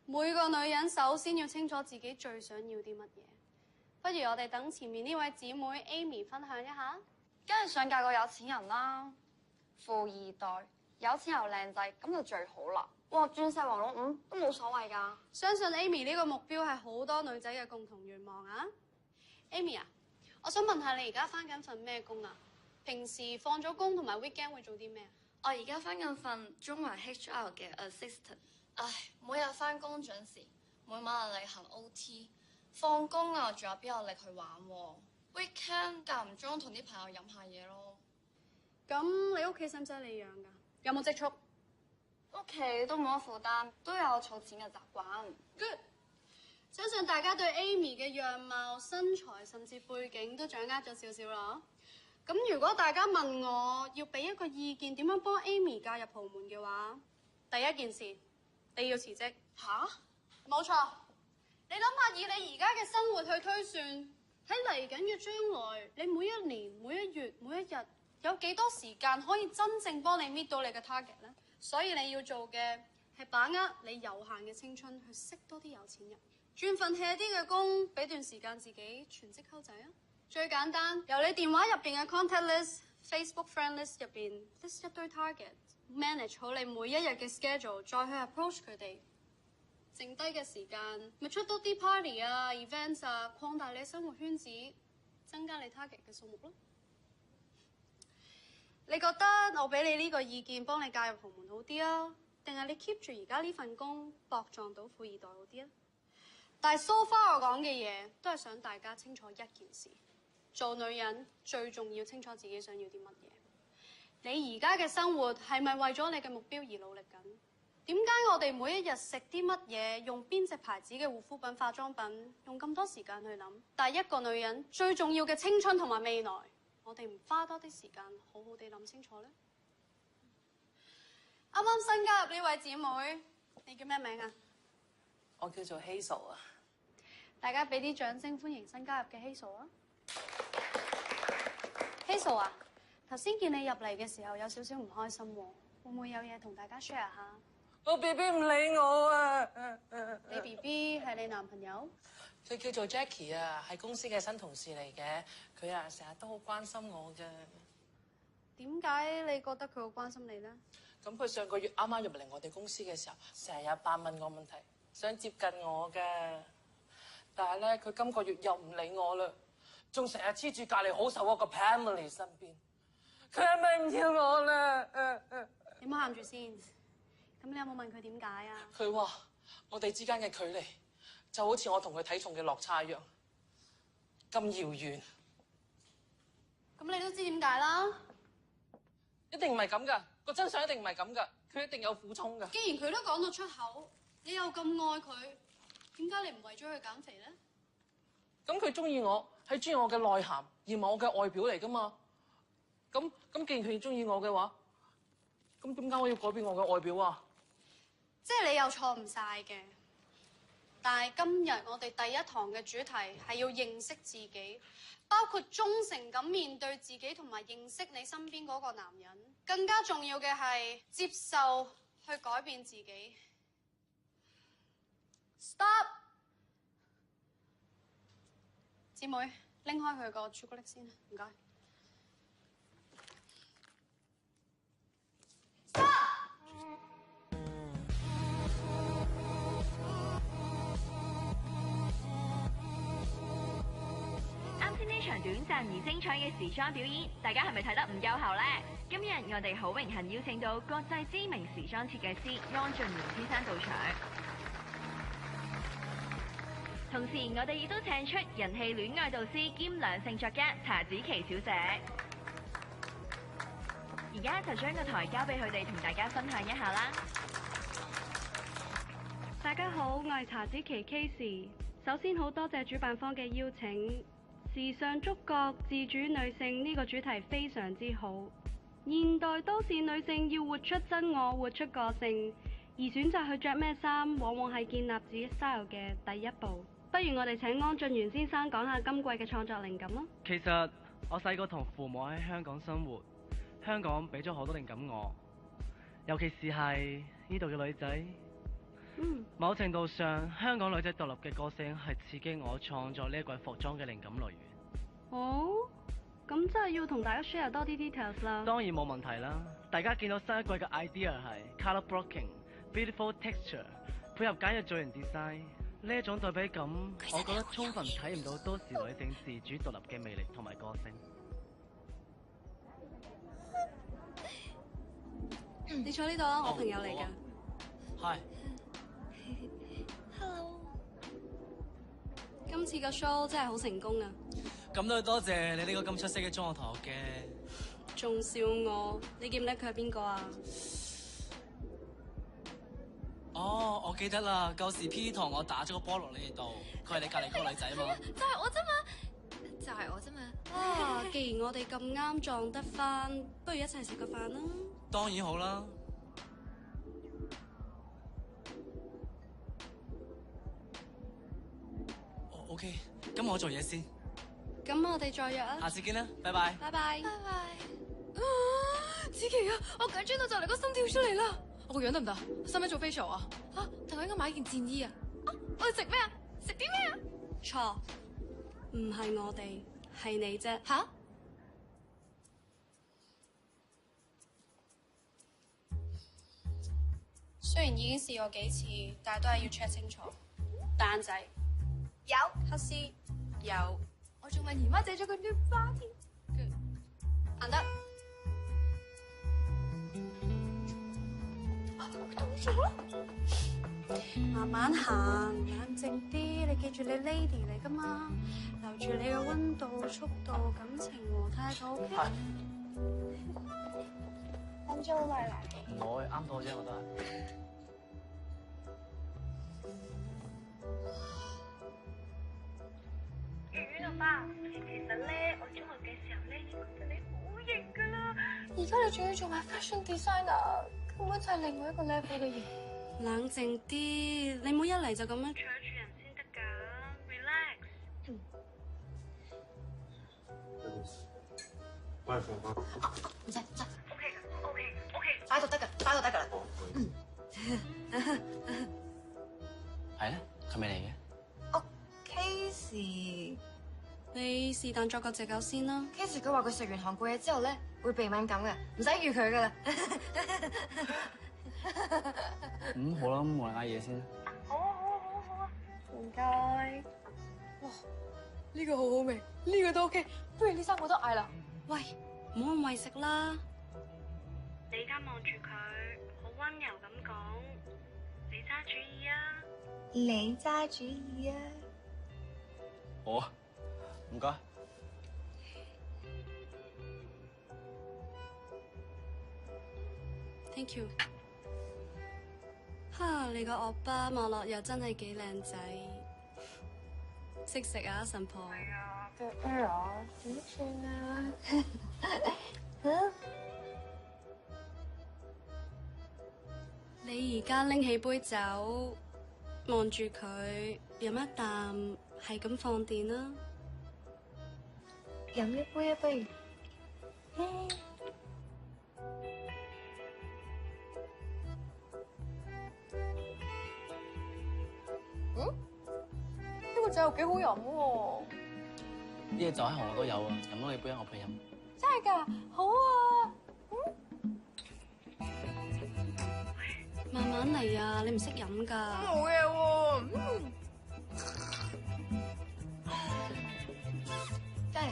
每個女人首先要清楚自己最想要啲乜嘢。不如我哋等前面呢位姊妹 Amy 分享一下。梗係想嫁個有錢人啦，富二代，有錢又靚仔，咁就最好啦。哇，鑽石王老五都冇所謂㗎。相信 Amy 呢個目標係好多女仔嘅共同願望啊。Amy 啊，我想問下你而家返緊份咩工啊？平時放咗工同埋 weekend 會做啲咩啊？我而家返緊份中環 HR 嘅 assistant。唉，每日返工準時，每晚例行 OT， 放工啊仲有邊有力去玩喎？weekend 間唔中同啲朋友飲下嘢咯。咁你屋企使唔使你養㗎？有冇積蓄？屋企都冇乜負擔，都有儲錢嘅習慣。Good。相信大家對 Amy 嘅樣貌、身材甚至背景都掌握咗少少啦。咁如果大家問我要俾一個意見點樣幫 Amy 嫁入豪門嘅話，第一件事你要辭職。吓？冇錯，你諗下，以你而家嘅生活去推算，喺嚟緊嘅將來，你每一年、每一月、每一日，有幾多時間可以真正幫你搣到你嘅 target 呢？所以你要做嘅係把握你有限嘅青春，去識多啲有錢人，轉份 hea 啲嘅工，俾段時間自己全職溝仔啊！最簡單，由你電話入邊嘅 contact list、Facebook friend list 入邊 list 一堆 target，manage 好你每一日嘅 schedule， 再去 approach 佢哋。剩低嘅時間，咪出多啲 party 啊、events 啊，擴大你生活圈子，增加你 target 嘅數目咯。你覺得我俾你呢個意見幫你嫁入豪門好啲啊，定係你 keep 住而家呢份工搏撞到富二代好啲啊？但係 so far 我講嘅嘢都係想大家清楚一件事：做女人最重要清楚自己想要啲乜嘢。你而家嘅生活係咪為咗你嘅目標而努力緊？點解我哋每一日食啲乜嘢，用邊隻牌子嘅護膚品、化妝品，用咁多時間去諗？但係一個女人最重要嘅青春同埋未來，我哋唔花多啲時間好好地諗清楚呢？啱啱新加入呢位姊妹，你叫咩名啊？我叫做 Hazel 啊！大家俾啲掌聲歡迎新加入嘅 Hazel 啊！Hazel 啊，頭先見你入嚟嘅時候有少少唔開心喎，會唔會有嘢同大家 share 下？我 BB 唔理我啊！你 BB 係你男朋友？佢叫做 Jackie 啊，係公司嘅新同事嚟嘅。佢啊成日都好關心我嘅。點解你覺得佢好關心你咧？咁佢上個月啱啱入嚟我哋公司嘅時候，成日有扮問我問題，想接近我嘅。但係咧，佢今個月又唔理我啦，仲成日黐住隔離好受嗰個 Pamela 身邊。佢係咪唔要我啦？你唔好喊住先。咁你有冇問佢點解啊？佢話我哋之間嘅距離就好似我同佢體重嘅落差一樣，咁遙遠。咁你都知點解啦？一定唔係咁噶，個真相一定唔係咁噶，佢一定有苦衷噶。既然佢都講到出口，你又咁愛佢，點解你唔為咗佢減肥咧？咁佢中意我係中意我嘅內涵，而唔係我嘅外表嚟噶嘛。咁既然佢中意我嘅話，咁點解我要改變我嘅外表啊？即係你又錯唔晒嘅，但係今日我哋第一堂嘅主題係要認識自己，包括忠誠咁面對自己，同埋認識你身邊嗰個男人。更加重要嘅係接受去改變自己。Stop！ 姊妹，拎開佢個朱古力先，唔該。呢場短暫而精彩嘅時裝表演，大家係咪睇得唔夠喉呢？今日我哋好榮幸邀請到國際知名時裝設計師安俊賢先生到場，同時我哋亦都請出人氣戀愛導師兼兩性作家查子琪小姐。而家就將個台交俾佢哋同大家分享一下啦。大家好，我係查子琪 Casey。首先好多謝主辦方嘅邀請。時尚觸覺自主女性呢個主題非常之好。現代都市女性要活出真我，活出個性，而選擇去着咩衫，往往係建立自己 style 嘅第一步。不如我哋請安俊賢先生講下今季嘅創作靈感啦。其實我細個同父母喺香港生活，香港俾咗好多靈感我，尤其是係呢度嘅女仔。某程度上，香港女仔獨立嘅個性係刺激我創作呢一季服裝嘅靈感來源。哦，咁真係要同大家 share 多啲 details 啦。當然冇問題啦，大家見到新一季嘅 idea 係 color blocking、beautiful texture， 配合簡約造型 design， 呢一種對比感，我覺得充分體驗到都市女性自主獨立嘅魅力同埋個性。你坐呢度啊，我朋友嚟㗎。係。Hello。今次個 show 真係好成功啊！咁都要多謝你呢個咁出色嘅中學同學嘅。仲笑我？你記唔記得佢係邊個啊？哦，我記得啦，舊時 P 堂我打咗個波落你哋度，佢係你隔離嗰個女仔嘛？就係我啫嘛，就係我啫嘛。啊，既然我哋咁啱撞得返，不如一齊食個飯啦。當然好啦。OK，咁我做嘢先。咁我哋再約啊。下次見啦，拜拜。拜拜。拜拜。子琪啊，我緊張到就嚟個心跳出嚟啦！我個樣得唔得？使唔使做 facial 啊？但我應該買件戰衣啊！我哋食咩啊？食啲咩啊？錯，唔係我哋，係你啫。吓？雖然已經試過幾次，但係都係要 check 清楚。蛋仔有，黑絲有，我仲問姨媽借咗個 new bra 添。行得。到咗啦！慢慢行，冷靜啲。你記住你 lady 嚟噶嘛，留住你嘅溫度、速度、感情和態度。OK？分鐘咪嚟。唔會，啱到啫，我覺得。月老爸，其實咧，我中學嘅時候咧，已經覺得你好型噶啦。而家你仲要做埋 fashion designer，根本就係另外一個 level 嘅型。冷靜啲，你唔好一嚟就咁樣搶住人先得㗎 ，relax。喂，放翻。唔使唔使 OK，擺度得㗎，擺度得㗎啦。係咧，係咪嚟嘅？ Casey，你是但作個藉口先啦。 Casey 佢話佢食完韓國嘢之後咧會鼻敏感嘅，唔使預佢㗎啦。好啦，咁我哋嗌嘢先。好啊，唔該。哇，呢個好好味，呢個都 OK，不如呢三個都嗌啦。喂，唔好咁為食啦。你而家望住佢，好溫柔咁講，你揸主意啊！你揸主意啊！好啊，唔該。Thank you。哈，你個惡巴望落又真係幾靚仔，識食啊神婆。係啊，嘅 error 點算啊？你而家拎起杯酒，望住佢飲一啖，係咁放電啦。飲一杯啊，不如。呢個酒幾好飲喎！呢隻酒喺韓國都有啊，飲多你杯我陪飲。真係㗎，好啊！慢慢嚟啊，你唔識飲㗎。冇嘢喎，真係。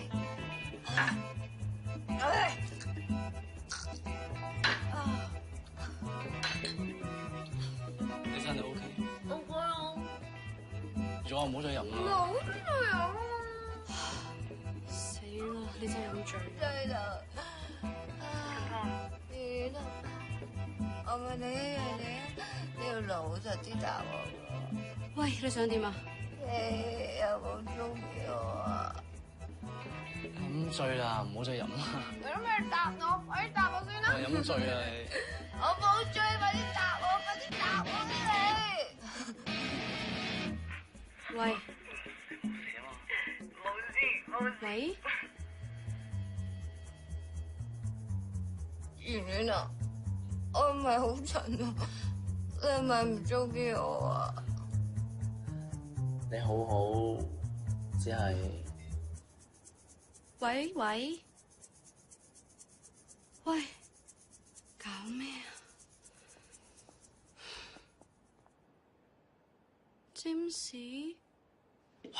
你真係 OK。我覺得仲話唔好再飲啦。冇再飲啊！死啦！你真係飲醉。對啦。你啦，我問你一樣嘢，你要老實啲答我喎。喂，你想點啊？你有冇中意我啊？飲醉啦，唔好再飲啦。你都咩答我？快啲答我先啦！我飲醉啦你。我冇醉，快啲答我！快啲答我你！喂。冇事。喂。圓圓啊，我唔係好蠢啊，你係咪唔中意我啊？你好好，只係。喂喂喂，搞咩啊？占士？喂。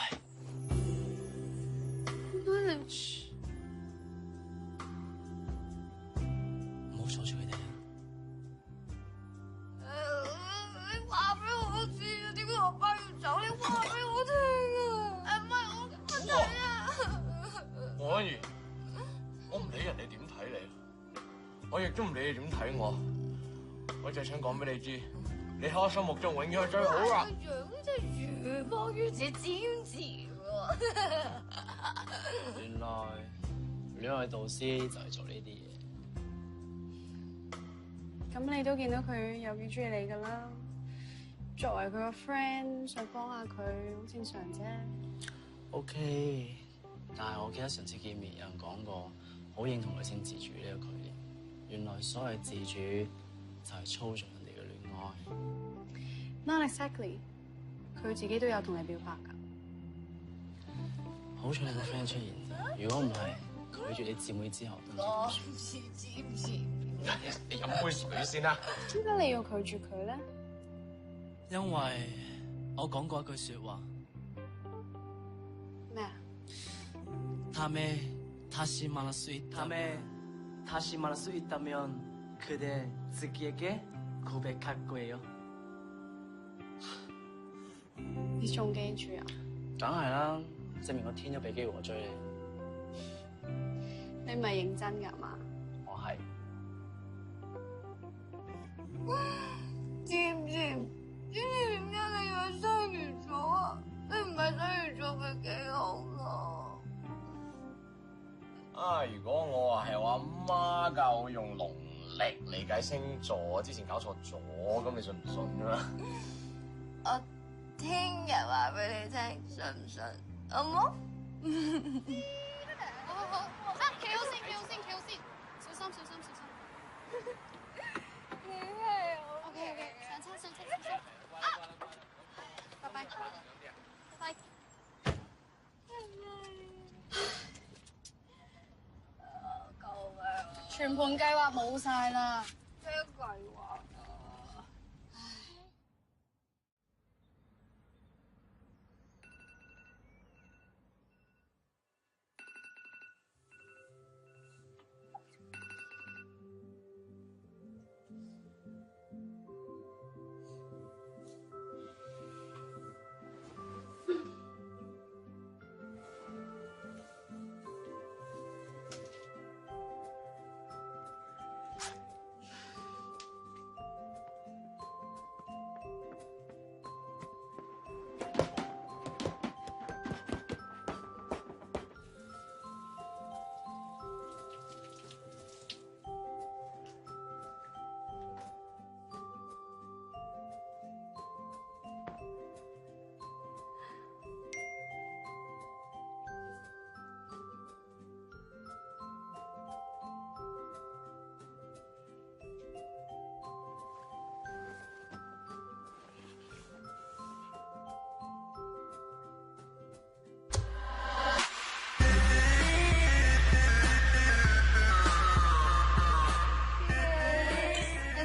Village。唔好阻住佢哋啊！你話俾我知啊，點解我爸要走？你話俾我聽啊！唔係我嘅問題啊！黃安怡，我唔理人哋點睇你，我亦都唔理你點睇我。我就係想講俾你知，你喺我心目中永遠係最好啦。個樣真係如光於此，尖字喎。原來戀愛導師就係做呢啲嘢。咁你都見到佢有幾中意你㗎啦。作為佢個 friend，想幫下佢，好正常啫。OK， 但係我記得上次見面有人講過，好認同女性自主呢個概念。原來所謂自主就係操縱人哋嘅戀愛。Not exactly， 佢自己都有同你表白㗎。好彩你個 friend 出現啫，如果唔係拒絕你姊妹之後，都唔知點算。你飲杯水先啦。點解你要拒絕佢咧？因為我講過一句説話。咩啊？다시 말할 수 있다면 그대自己에게 고백할 거예요。你仲記住啊？梗係啦，證明個天都俾機會我追你。你唔係認真㗎嘛？我係。知唔知點解你要雙魚座啊？你唔係雙魚座咪幾好咯？啊！如果我話係我阿媽教我用農曆理解星座，之前搞錯咗，咁你信唔信啊？我聽日話俾你聽，信唔信？好冇？好，啊！企好先，小心。OK，上車。啊！拜拜。全盤計劃冇晒啦。咩計劃啊？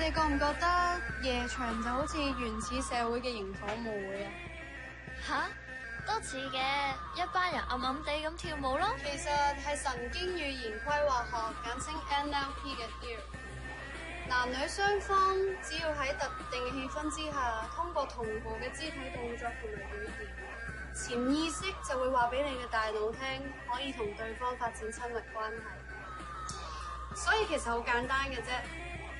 你覺唔覺得夜場就好似原始社會嘅營火舞會啊？吓？都似嘅，一班人暗暗地咁跳舞咯。其實係神經語言規劃學，簡稱 NLP 嘅 theory。男女雙方只要喺特定嘅氣氛之下，通過同步嘅肢體動作同埋語言，潛意識就會話俾你嘅大腦聽，可以同對方發展親密關係。所以其實好簡單嘅啫。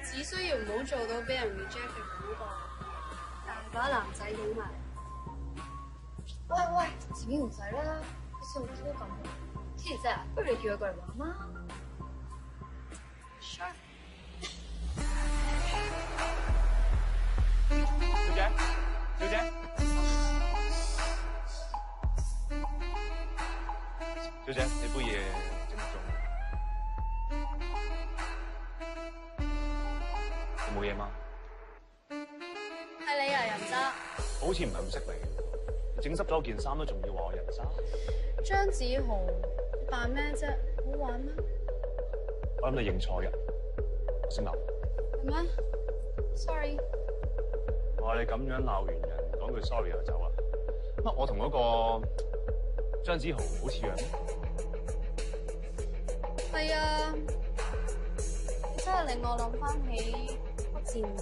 只需要唔好做到俾人 reject 嘅感覺，大把男仔影埋。喂，前面唔使啦，好似好粗咁。天兒姐啊，不如你叫佢過嚟玩啦。Sure。小姐，你杯嘢整唔中？冇嘢嗎？係你啊，人渣！好似唔係咁識你，整濕咗件衫都仲要話我人渣。張子豪，扮咩啫？好玩咩？我諗你認錯人，我姓劉。係咩 ？Sorry。我話你咁樣鬧完人，講句 sorry 就走啊？乜我同嗰個張子豪好似樣？係啊，真係令我諗翻起賤男。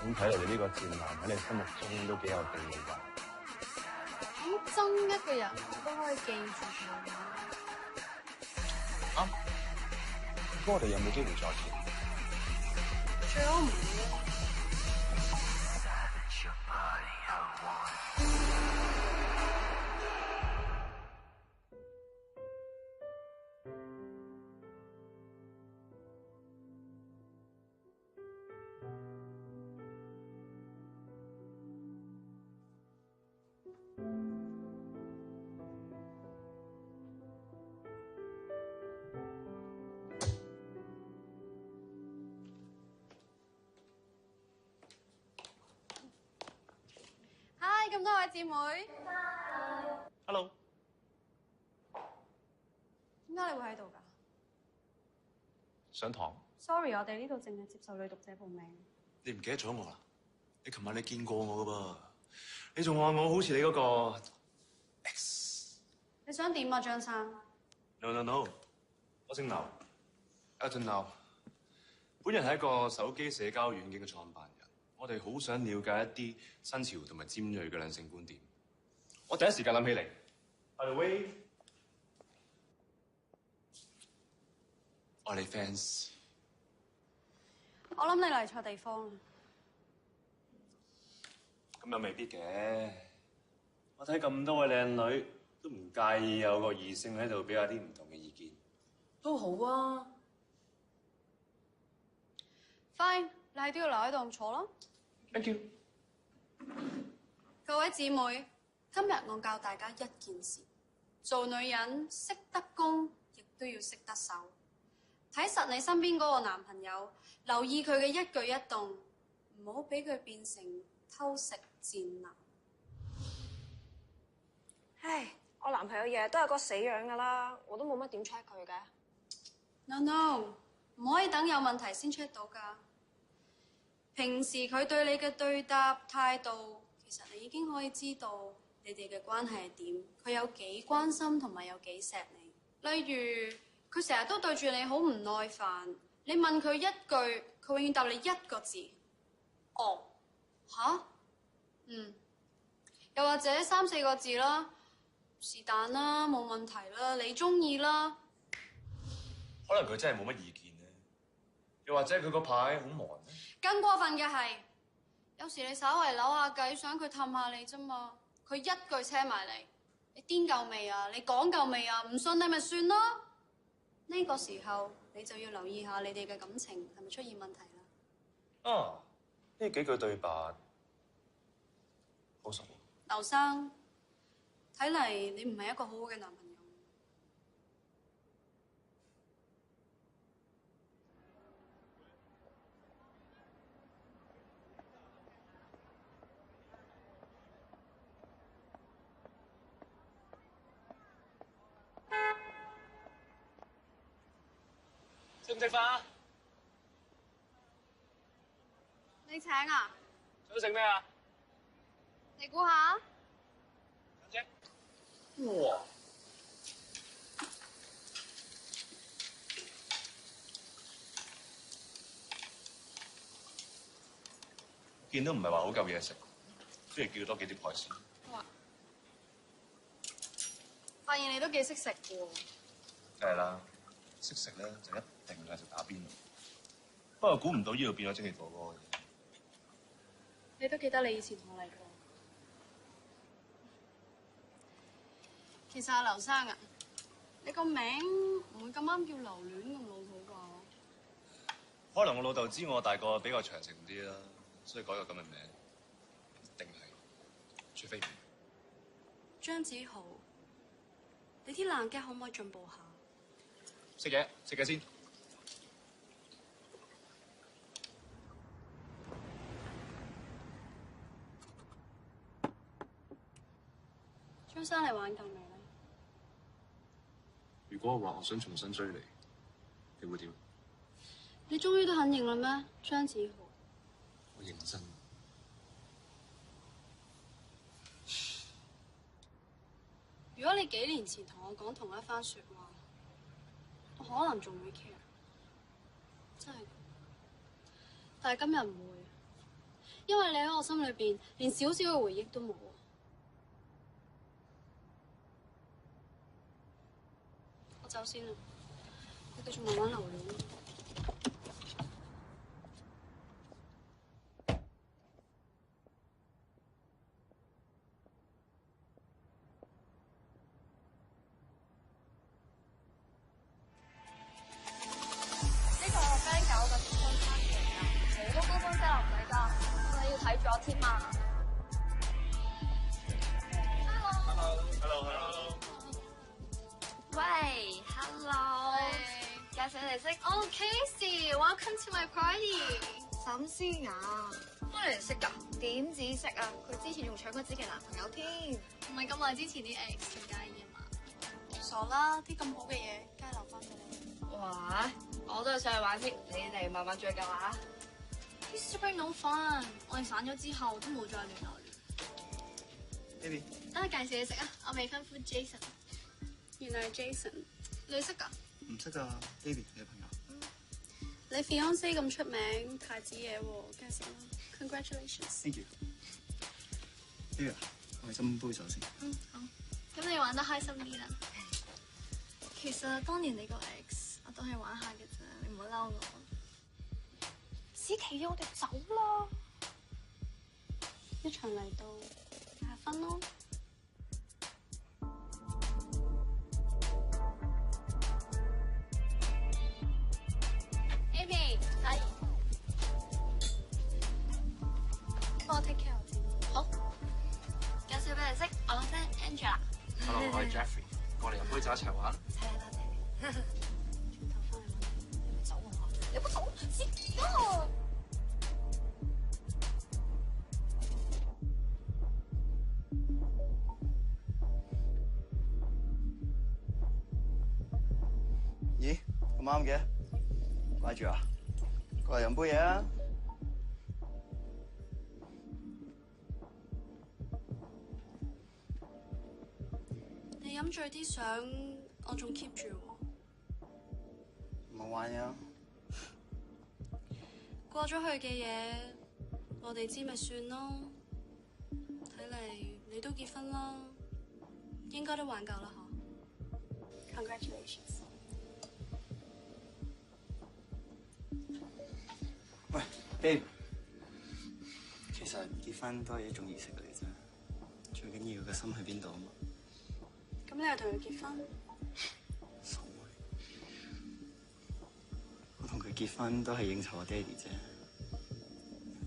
咁睇嚟，你呢個賤男喺你心目中都幾有地位㗎。咁憎一個人都可以記住佢。啱。咁我哋有冇機會再見？最好唔會。咁多位姊妹。Hello。點解你會喺度㗎上堂。 ？Sorry， 我哋呢度淨係接受女讀者報名。你唔記得咗我啦？你琴晚你見過我噶噃，你仲話我好似你嗰個 X。你想點啊，張生 No， 我姓劉 ，Elton Lau。本人係一個手機社交軟件嘅創辦人，我哋好想了解一啲新潮同埋尖鋭嘅兩性觀點。我第一時間諗起嚟。By the way， 我哋 fans。我諗你嚟錯地方啦。咁又未必嘅。我睇咁多位靚女，都唔介意有個異性喺度俾下啲唔同嘅意見。都好啊。Fine， 你係都要留喺度坐啦。Thank you。各位姊妹，今日我教大家一件事：做女人識得攻，亦都要識得守。睇實你身邊嗰個男朋友，留意佢嘅一舉一動，唔好俾佢變成偷食賤男。唉，我男朋友日日都係個死樣噶啦，我都冇乜點 check 佢嘅。No， 唔可以等有問題先 check 到㗎。平時佢對你嘅對答態度，其實你已經可以知道你哋嘅關係係點，佢有幾關心同埋有幾錫你。例如，佢成日都對住你好唔耐煩，你問佢一句，佢永遠答你一個字：哦，吓？又或者3、4個字啦，是但啦，冇問題啦，你中意啦。可能佢真係冇乜意見咧，又或者佢嗰排好忙咧。更過分嘅係，有時你稍為扭下計，想佢氹下你啫嘛，佢一句車埋嚟，你癲夠未啊？你講夠未啊？唔信你咪算咯。呢個時候你就要留意下你哋嘅感情係咪出現問題啦。啊，呢幾句對白好熟。劉生，睇嚟你唔係一個好好嘅男朋友。食唔食飯啊？你請啊？想食咩啊？你估下？哇！見到唔係話好夠嘢食，不如叫多幾碟海鮮。哇！發現你都幾識食喎。梗係啦，識食咧就一定係食打邊爐。不過估唔到呢度變咗蒸汽火鍋嘅。你都記得你以前同我嚟過。其實阿劉生啊，你個名唔會咁啱叫留戀咁老土啩？可能我老豆知我大個比較長情啲啦，所以改個咁嘅名，定係，除非張子豪，你啲爛 gag可唔可以進步下？食嘢先。張生，你玩夠未咧？如果我話我想重新追你，你會點？你終於都肯認啦咩，張子豪？我認真。如果你幾年前同我講同一番説話，我可能仲會 care，真係。但係今日唔會，因為你喺我心裏邊連少少嘅回憶都冇。我走先啦，你繼續慢慢留戀。添啊 ！Hello。喂 ，Hello。介紹你識。Oh Casey，welcome to my party。沈思雅，我哋識㗎。點止識啊？佢之前仲搶過自己男朋友添，唔係咁耐之前啲 ex 先介意啊嘛？傻啦，啲咁好嘅嘢，梗係留翻俾你。哇！我都係上去玩先，你哋慢慢追究下。啲 super no fun，我哋散咗之後都冇再聯絡。 Baby， 等我介紹你識啊！我未婚夫 Jason， 原來係 Jason， 你識㗎？唔識㗎 ，Baby 你嘅朋友。你 fiancé 咁出名，太子爺喎，梗係識啦。Congratulations。Thank you。Baby，我哋斟杯酒先。好。咁你玩得開心啲啦。其實當年你個 ex， 我都係玩下嘅啫，你唔好嬲我。子琪，我哋走啦！一場嚟到。 下分咯。Amy， 係。幫我 take care 我先。好。介紹俾你識，我個 friend Angela。Hello， 我係 Jeffrey， 過嚟飲杯酒一齊玩。多謝你。轉頭翻嚟揾你，你咪走啊！你唔好走，子琪啊！ 咦，咁啱嘅，掛住啊，過嚟飲杯嘢啊！你飲醉啲相，我仲 keep 住喎。唔好玩呀！過咗去嘅嘢，我哋知咪算咯。睇嚟你都結婚啦，應該都玩夠啦嗬 ？Congratulations！ 喂 ，Babe， 其實結婚都係一種儀式嚟啫，最緊要個心喺邊度啊嘛。咁你又同佢結婚？傻妹，我同佢結婚都係應酬我爹哋啫，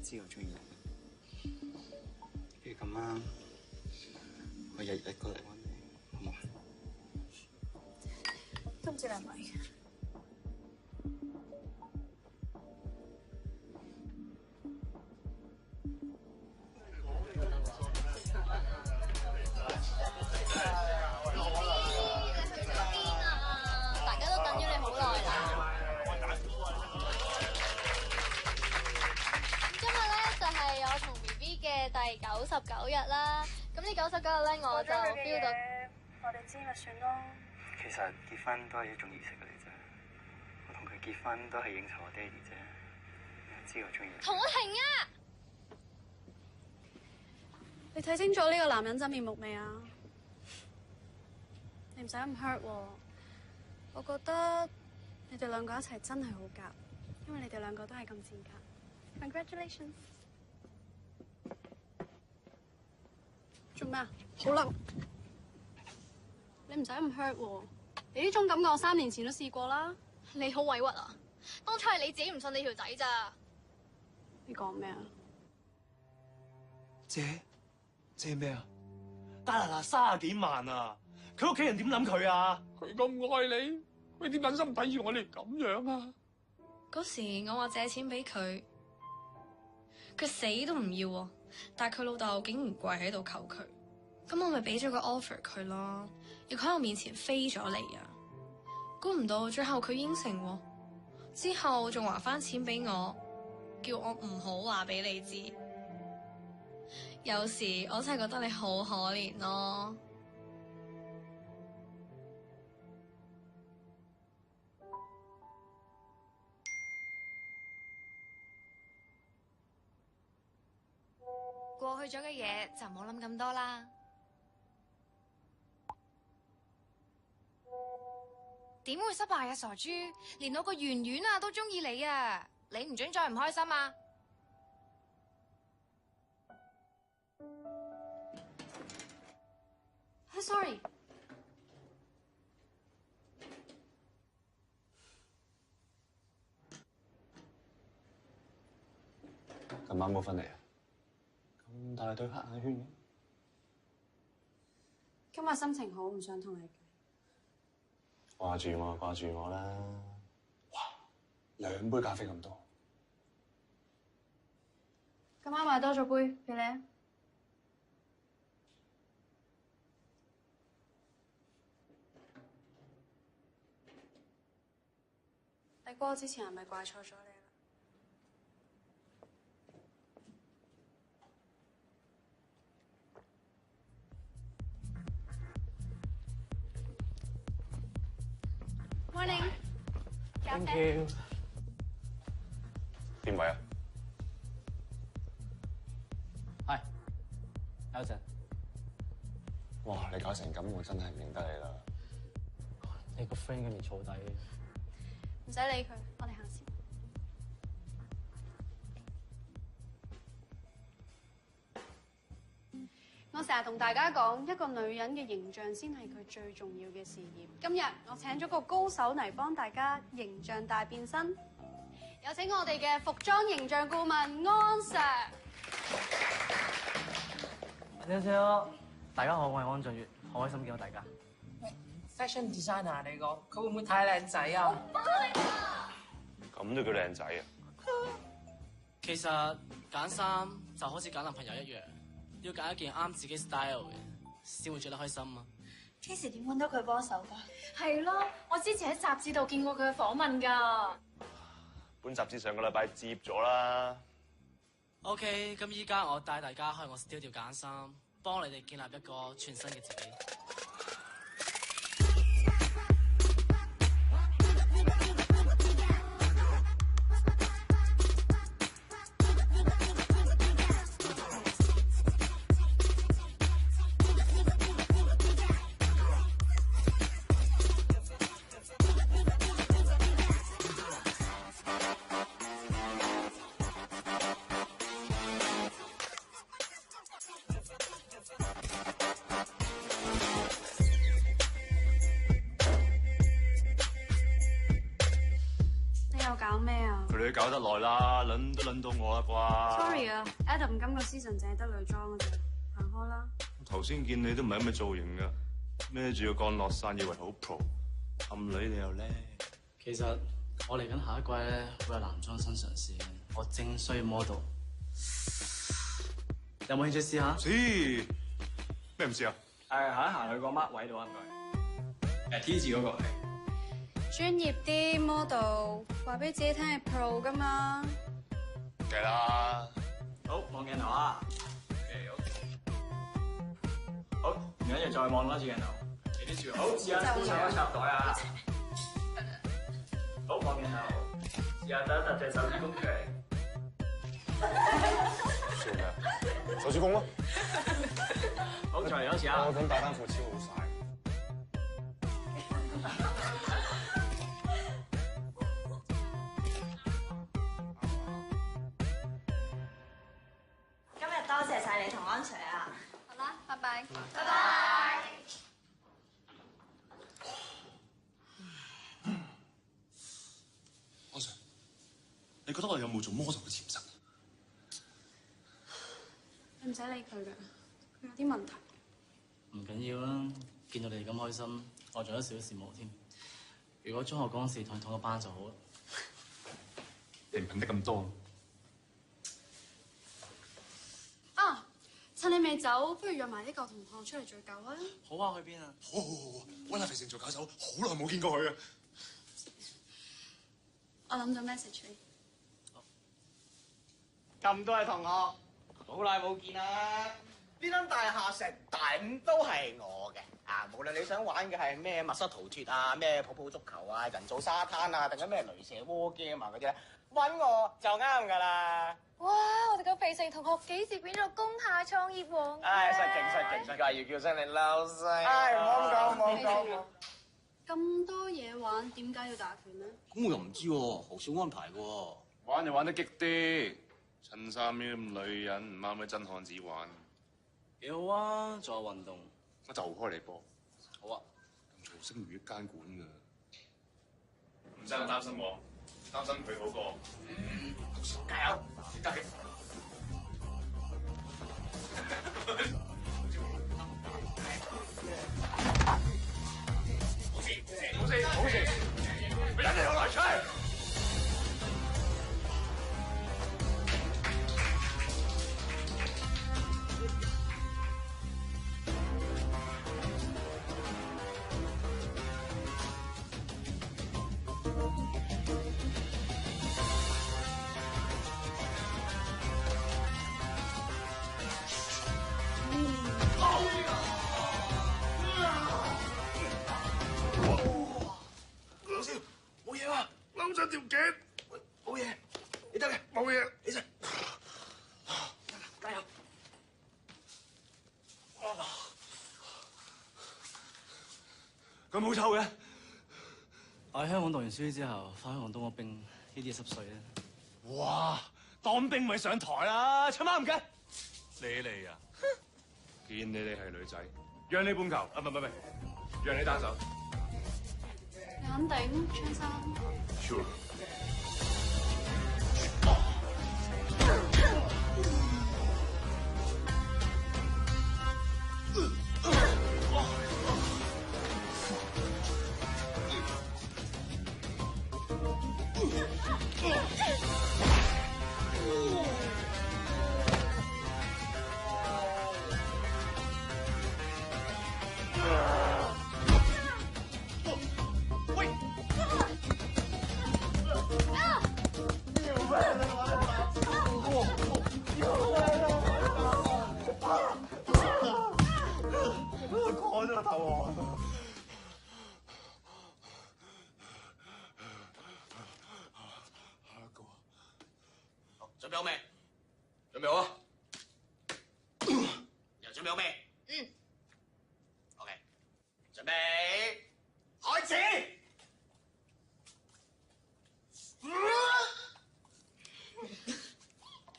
知我中意你。不如咁啦，我日日過嚟揾你，好唔好？都唔知你係咪？第99日啦，咁呢99日咧，我就 feel 到，我哋知咪算咯。其實結婚都係一種儀式嚟啫，我同佢結婚都係應酬我爹哋啫，知我中意你。同我停啊！你睇清楚呢個男人真面目未啊？你唔使咁 hurt 喎，我覺得你哋兩個一齊真係好夾，因為你哋兩個都係咁賤格。Congratulations！ 做咩啊？好嬲！你唔使咁 hurt 喎，你呢種感覺我3年前都試過啦。你好委屈啊！當初係你自己唔信你條仔咋？你講咩啊？借咩啊？大嗱嗱30幾萬啊！佢屋企人點諗佢啊？佢咁愛你，佢點忍心睇住我哋咁樣啊？嗰時我話借錢俾佢，佢死都唔要喎。但係佢老豆竟然跪喺度求佢，咁我咪俾咗個 offer 佢咯，要佢喺我面前飛咗嚟啊！估唔到最後佢應承喎，之後仲還翻錢俾我，叫我唔好話俾你知。有時我真係覺得你好可憐咯。過去咗嘅嘢就唔好諗咁多啦。點會失敗啊，傻豬！連我個圓圓啊都中意你啊！你唔准再唔開心啊！Sorry。今晚冇瞓嚟啊？咁大對黑眼圈嘅？今日心情好，唔想同你計。掛住我啦！哇，2杯咖啡咁多。今晚買多咗杯俾你啊！大哥，我之前係咪怪錯咗你啦？Morning， Thank you。邊位啊？係，有陣。哇！你搞成咁，我真係唔認得你啦。你個 friend 嘅面燥底。唔使理佢，我哋行先。我成日同大家講，一個女人嘅形象先係佢最重要嘅事業。今日我請咗個高手嚟幫大家形象大變身，有請我哋嘅服裝形象顧問安 Sir。Hello，大家好，我係安俊月，好開心見到大家。 fashion designer 嚟講，佢會唔會太靚仔啊？咁都叫靚仔啊？其實揀衫就好似揀男朋友一樣，要揀一件啱自己 style 嘅，先會着得開心啊。Casey 點揾到佢幫手㗎？係咯，我之前喺雜誌度見過佢嘅訪問㗎。本雜誌上個禮拜接咗啦。OK， 咁依家我帶大家去我 studio 揀衫，幫你哋建立一個全新嘅自己。搞咩啊？佢哋搞得耐啦，輪都輪到我啦啩。 Sorry 啊 ，Adam 今個 season 淨係得女裝嘅啫，行開啦。頭先見你都唔係咁嘅造型噶，孭住個降落傘以為好 pro， 氹女你又叻。其實我嚟緊下一季咧會有男裝新嘗試嘅，我正需要 model， 有冇興趣試下？試咩唔試啊？行一行去個 mark 位度啊，唔該。T 字嗰個。專業啲 model， 話俾自己聽係 pro 噶嘛。計啦。好，望鏡頭啊。好，唔緊要，再望多次鏡頭。企啲住，好，試下手插袋啊。好，望鏡頭，試下揼一揼隻手指公出嚟。笑咩啊？手指公咯。好，再嚟多次啊。我咁大單褲超好晒。多謝晒你同安 Sir 啊！好啦，拜拜。拜拜。安 Sir， 你覺得我有冇做魔術嘅潛質？你唔使理佢㗎，佢有啲問題。唔緊要啦，見到你哋咁開心，我仲有少少羨慕添。如果中學嗰陣時同你同一班就好啦。你唔肯得咁多。啊！趁你未走，不如約埋啲舊同學出嚟聚舊啊！好啊，去邊啊？好，溫阿肥成做搞手，好耐冇見過佢啊！我諗咗 message 你。咁多位同學，好耐冇見啦！呢間大廈成大五都係我嘅啊！無論你想玩嘅係咩密室逃脫啊、咩泡泡足球啊、人造沙灘啊，定係咩雷射窩 game 啊嗰啲咧，揾我就啱㗎啦！哇！我哋個肥成同學幾時變咗工廈創業王？唉，失敬，梗係要叫聲你嬲聲。唉，唔好咁講，唔好咁講。咁多嘢玩，點解要打拳咧？咁我又唔知喎，好少安排嘅喎。玩就玩得激啲，襯衫呢啲咁女人唔啱咩真漢子玩。幾好啊，做下運動。我就開你波。好啊。咁曹星如一間館㗎，唔使咁擔心我，擔心佢好過。加油！得嘅。好事，俾人哋攞嚟吹。佢冇臭嘅。我喺香港讀完書之後，翻香港當過兵，呢啲濕碎啊！哇！當兵咪上台啦，出貓唔計。你啊，見你係女仔，讓你半球啊，唔係，讓你單手。你肯定，張生。Sure。我咗個頭汗。準備好未？準備好啊！又準備好未？嗯。OK，準備開始。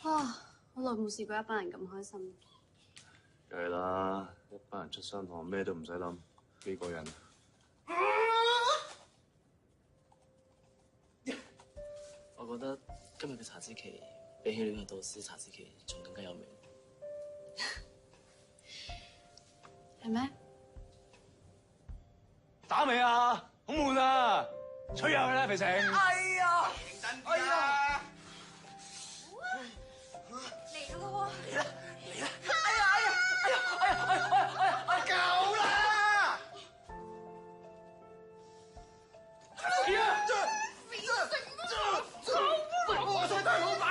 哇！好耐冇試過一班人咁開心。梗係啦，一班人出山堂，咩都唔使諗，幾個人。我覺得今日嘅茶子棋比起戀愛導師茶子棋仲更加有味。係咩？打未啊？好悶啊！吹下佢啦，肥成。哎呀！認真啲啊！嚟咯喎！嚟啦！夠啦！我想睇老闆。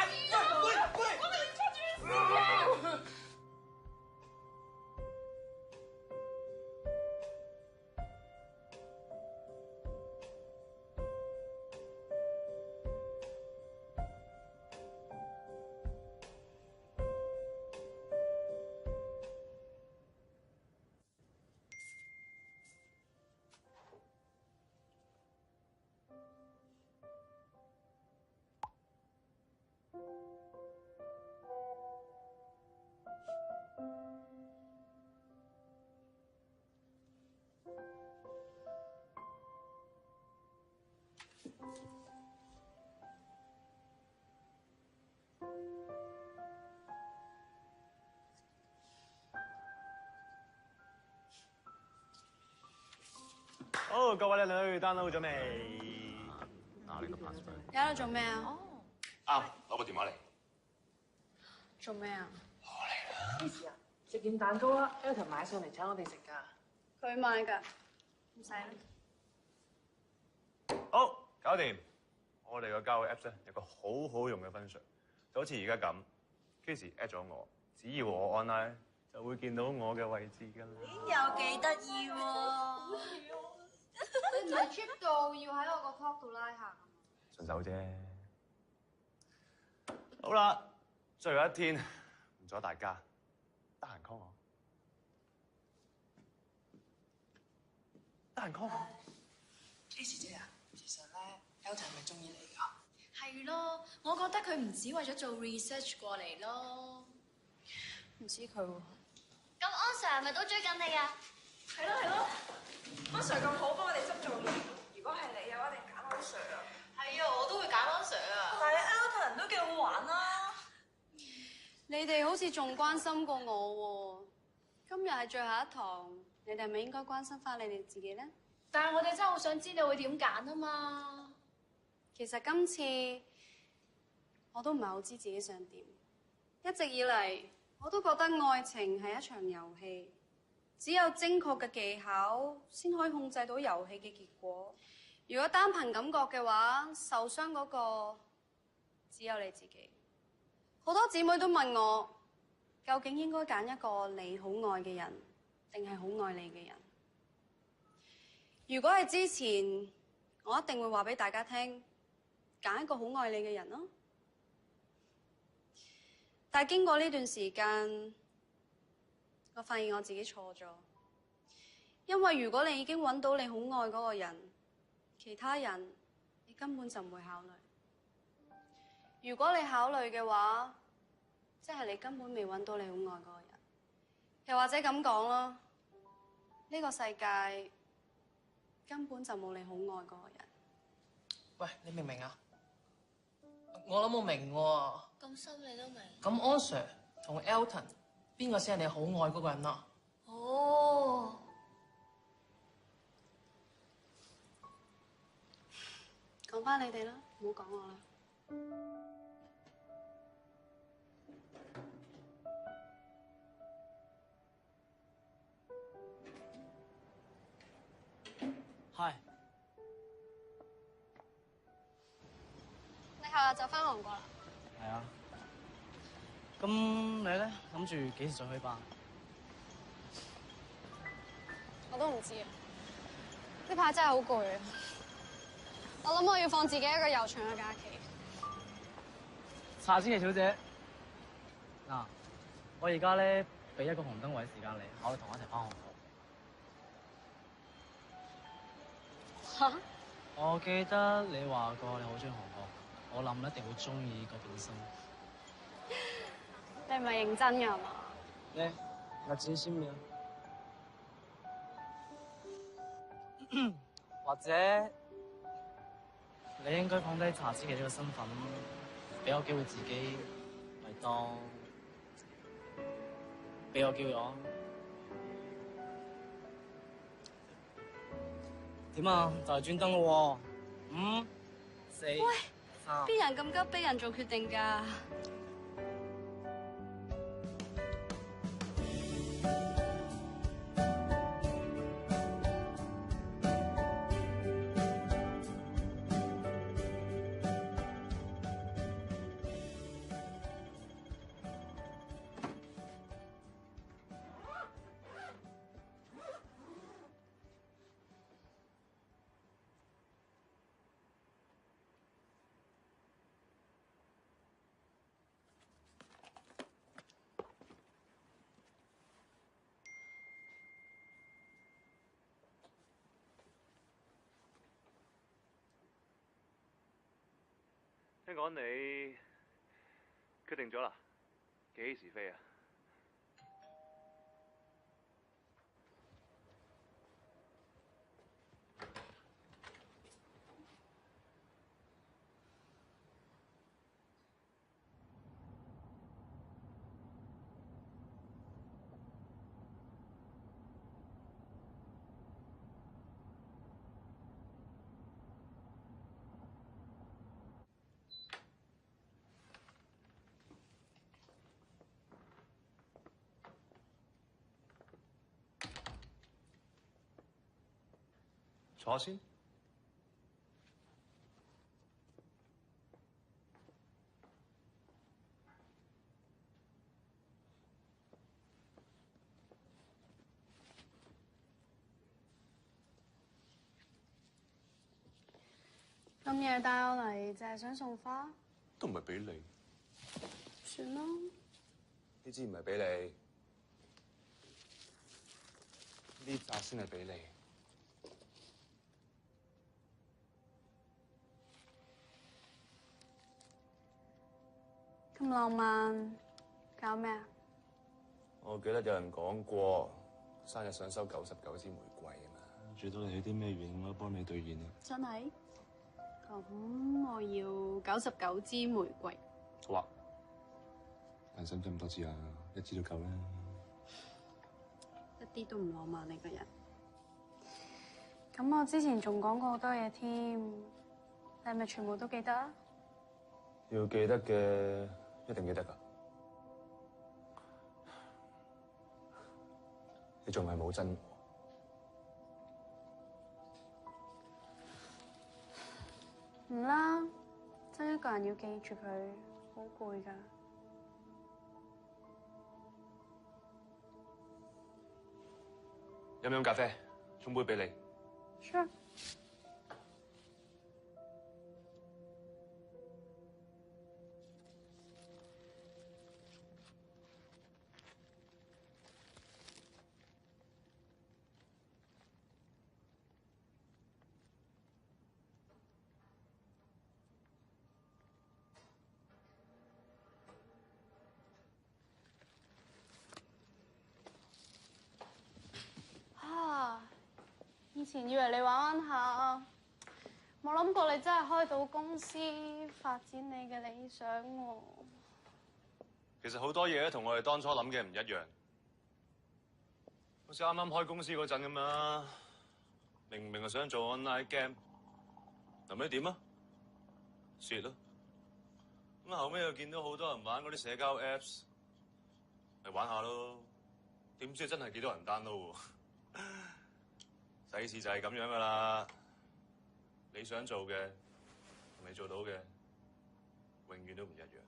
好，各位靚女 download 咗未？嗱，你個 password。你喺度做咩啊？啱，攞個電話嚟。做咩啊？咩事啊？食件蛋糕啦 ，Elton 買上嚟請我哋食㗎。佢買㗎，唔使啦。好，搞掂。我哋個交友 Apps 咧有個好好用嘅 function，就好似而家咁 ，Casey add 咗我，只要我 online 就會見到我嘅位置㗎啦。又幾得意喎！你唔係 trip 到要喺我個 top 度拉下順手啫。好啦，最後一天，唔阻大家，得閒 call 我。得閒 call 我。Casey 姐啊，其實咧 ，Elton 係咪中意你㗎？係咯，我覺得佢唔止為咗做 research 過嚟咯。唔知佢喎。咁安 Sir 係咪都追緊你啊？係咯，安 Sir 咁好幫我哋執做嘢，如果係你嘅話，一定揀安 Sir 啊。係啊，我都會揀安 Sir 啊。但係 Elton 都幾好玩啦。你哋好似仲關心過我喎。今日係最後一堂，你哋係咪應該關心翻你哋自己咧？但係我哋真係好想知你會點揀啊嘛。其實今次我都唔係好知自己想點。一直以嚟我都覺得愛情係一場遊戲，只有精確嘅技巧先可以控制到遊戲嘅結果。如果單憑感覺嘅話，受傷嗰個只有你自己。好多姊妹都問我，究竟應該揀一個你好愛嘅人，定係好愛你嘅人？如果係之前，我一定會話俾大家聽，揀一個好愛你嘅人咯。但係經過呢段時間，我發現我自己錯咗。因為如果你已經揾到你好愛嗰個人，其他人你根本就唔會考慮。如果你考慮嘅話，即係你根本未揾到你好愛嗰個人。又或者咁講咯，呢個世界根本就冇你好愛嗰個人。喂，你明唔明啊？我諗我明喎。咁深你都明？咁安 Sir 同 Elton 邊個先係你好愛嗰個人啊？哦。講返你哋啦，唔好講我啦。係。你後日就返韓國啦？係啊。咁你咧諗住幾時再去吧？我都唔知啊。呢排真係好攰啊！我諗我要放自己一個悠長嘅假期。查千祈小姐，嗱，我而家咧俾一個紅燈位時間你，可以同我一齊返韓國。嚇？我記得你話過你好中意韓國，我諗一定會中意嗰邊生活。你唔係認真㗎係嘛？咧，我真心嘅。或者你應該放低查千祈呢個身份，俾我機會自己，咪當俾我機會我。點啊？就係專登咯喎，5、4、喂， 3。邊人咁急逼人做決定㗎？聽講你決定咗啦？幾時飛啊？坐先。咁夜帶我嚟，就係想送花？都唔係俾你。算啦。呢支唔係俾你，呢扎先係俾你。咁浪漫，搞咩啊？我記得有人講過，生日想收99支玫瑰啊嘛。最多你許啲咩願，我幫你兌現啊。真係？咁我要99支玫瑰。好啊。但使唔使咁多支啊？1支都夠啦。一啲都唔浪漫你個人。咁我之前仲講過好多嘢添，你係咪全部都記得啊？要記得嘅一定記得㗎。你仲係冇真我。唔啦，真一個人要記住佢，好攰㗎。飲唔飲咖啡？沖杯俾你。Sure。前以為你玩玩下，冇諗過你真係開到公司發展你嘅理想喎。其實好多嘢都同我哋當初諗嘅唔一樣。好似啱啱開公司嗰陣咁啦，明明係想做 online game， 後尾點啊？蝕咯。咁後尾又見到好多人玩嗰啲社交 apps， 咪玩下咯。點知真係幾多人 download 喎？世事就係咁樣噶啦。你想做嘅同你做到嘅，永遠都唔一樣。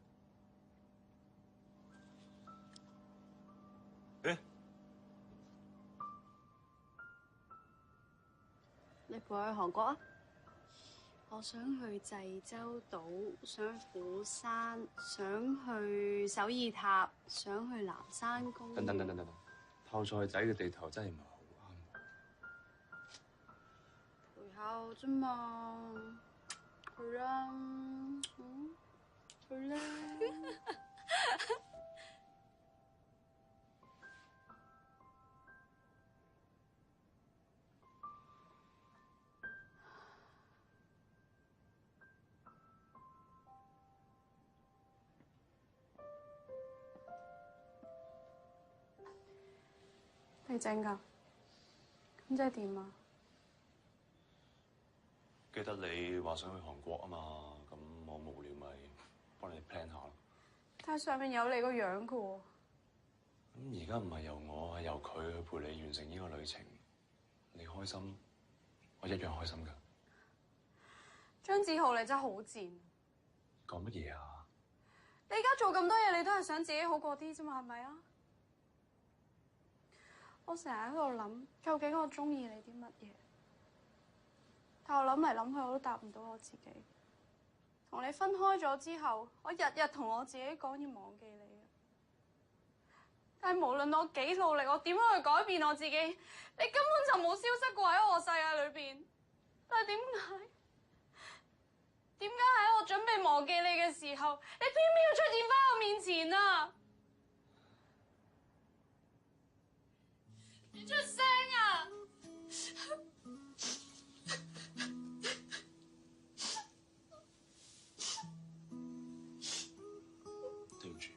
誒？你陪我去韓國啊？我想去濟州島，想去釜山，想去首爾塔，想去南山公園。等，泡菜仔嘅地頭真係唔係好啱。陪下我啫嘛，去啦，去啦。你整㗎？咁即係點啊？記得你話想去韓國啊嘛，咁我無聊咪幫你 plan 下咯。但係上面有你個樣㗎喎。咁而家唔係由我，係由佢去陪你完成呢個旅程。你開心，我一樣開心㗎。張子浩，你真係好賤。講乜嘢啊？你而家做咁多嘢，你都係想自己好過啲啫嘛，係咪啊？我成日喺度諗，究竟我中意你啲乜嘢？但我諗嚟諗去，我都答唔到我自己。同你分開咗之後，我日日同我自己講要忘記你。但係無論我幾努力，我點樣去改變我自己，你根本就冇消失過喺我世界裏邊。但係點解喺我準備忘記你嘅時候，你偏偏要出現翻我面前啊？你出聲啊！對唔住，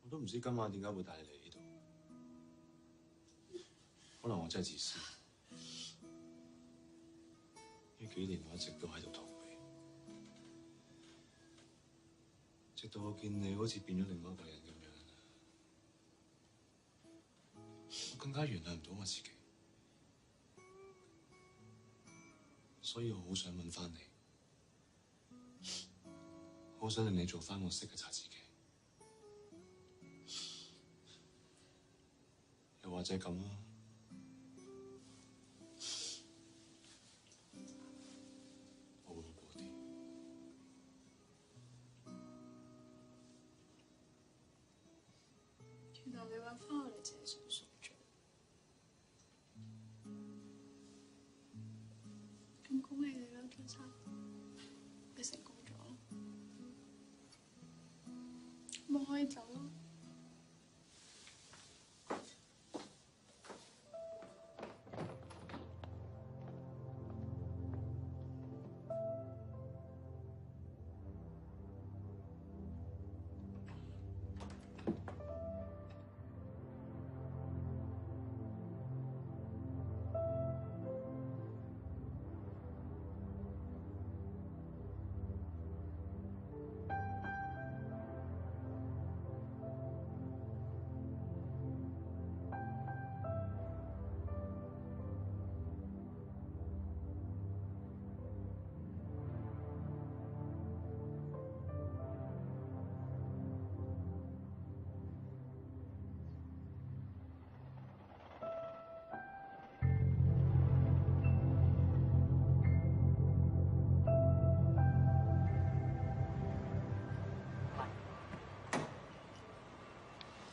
我都唔知今晚點解會帶你嚟呢度。可能我真係自私。呢幾年我一直都喺度逃避。直到我見你好似變咗另外一個人咁樣，我更加原諒唔到我自己，所以我好想揾翻你，好想令你做翻我識嘅查自己，又或者咁啦，我會好過啲。原來你揾翻我嚟淨係想贖罪，咁恭喜你啦，張生，你成功咗啦，咁我可以走啦。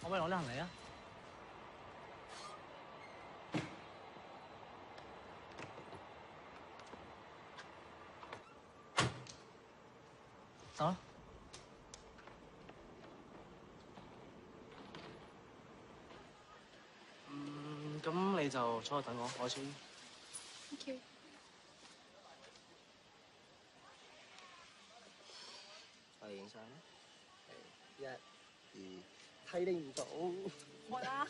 可唔可以攞啲行李啊？走啦！咁你就坐度等我，我先。Thank you。我哋影相。1、2，睇你唔到。開啦。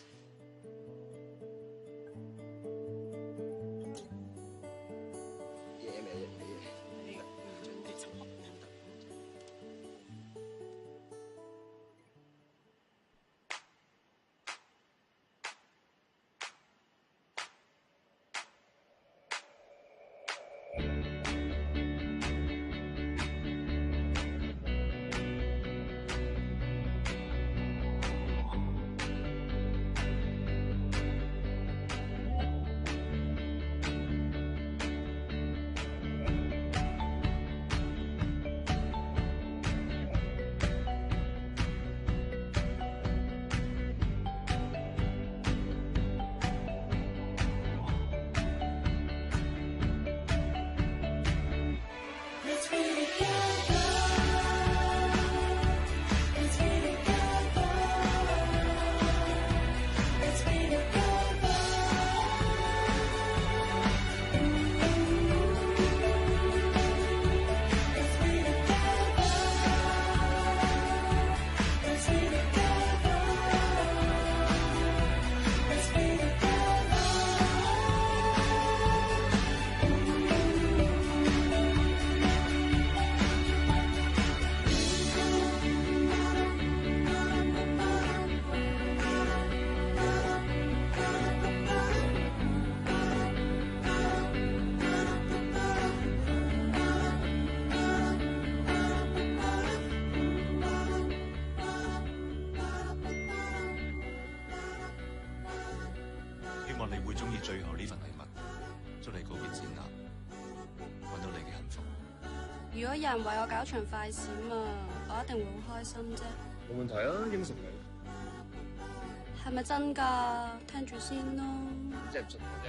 希望你會中意最後呢份禮物，祝你告別展覽，揾到你嘅幸福。如果有人為我搞場快閃啊，我一定會好開心啫。冇問題啊，應承你。係咪真㗎？聽住先咯。即係唔信我啫。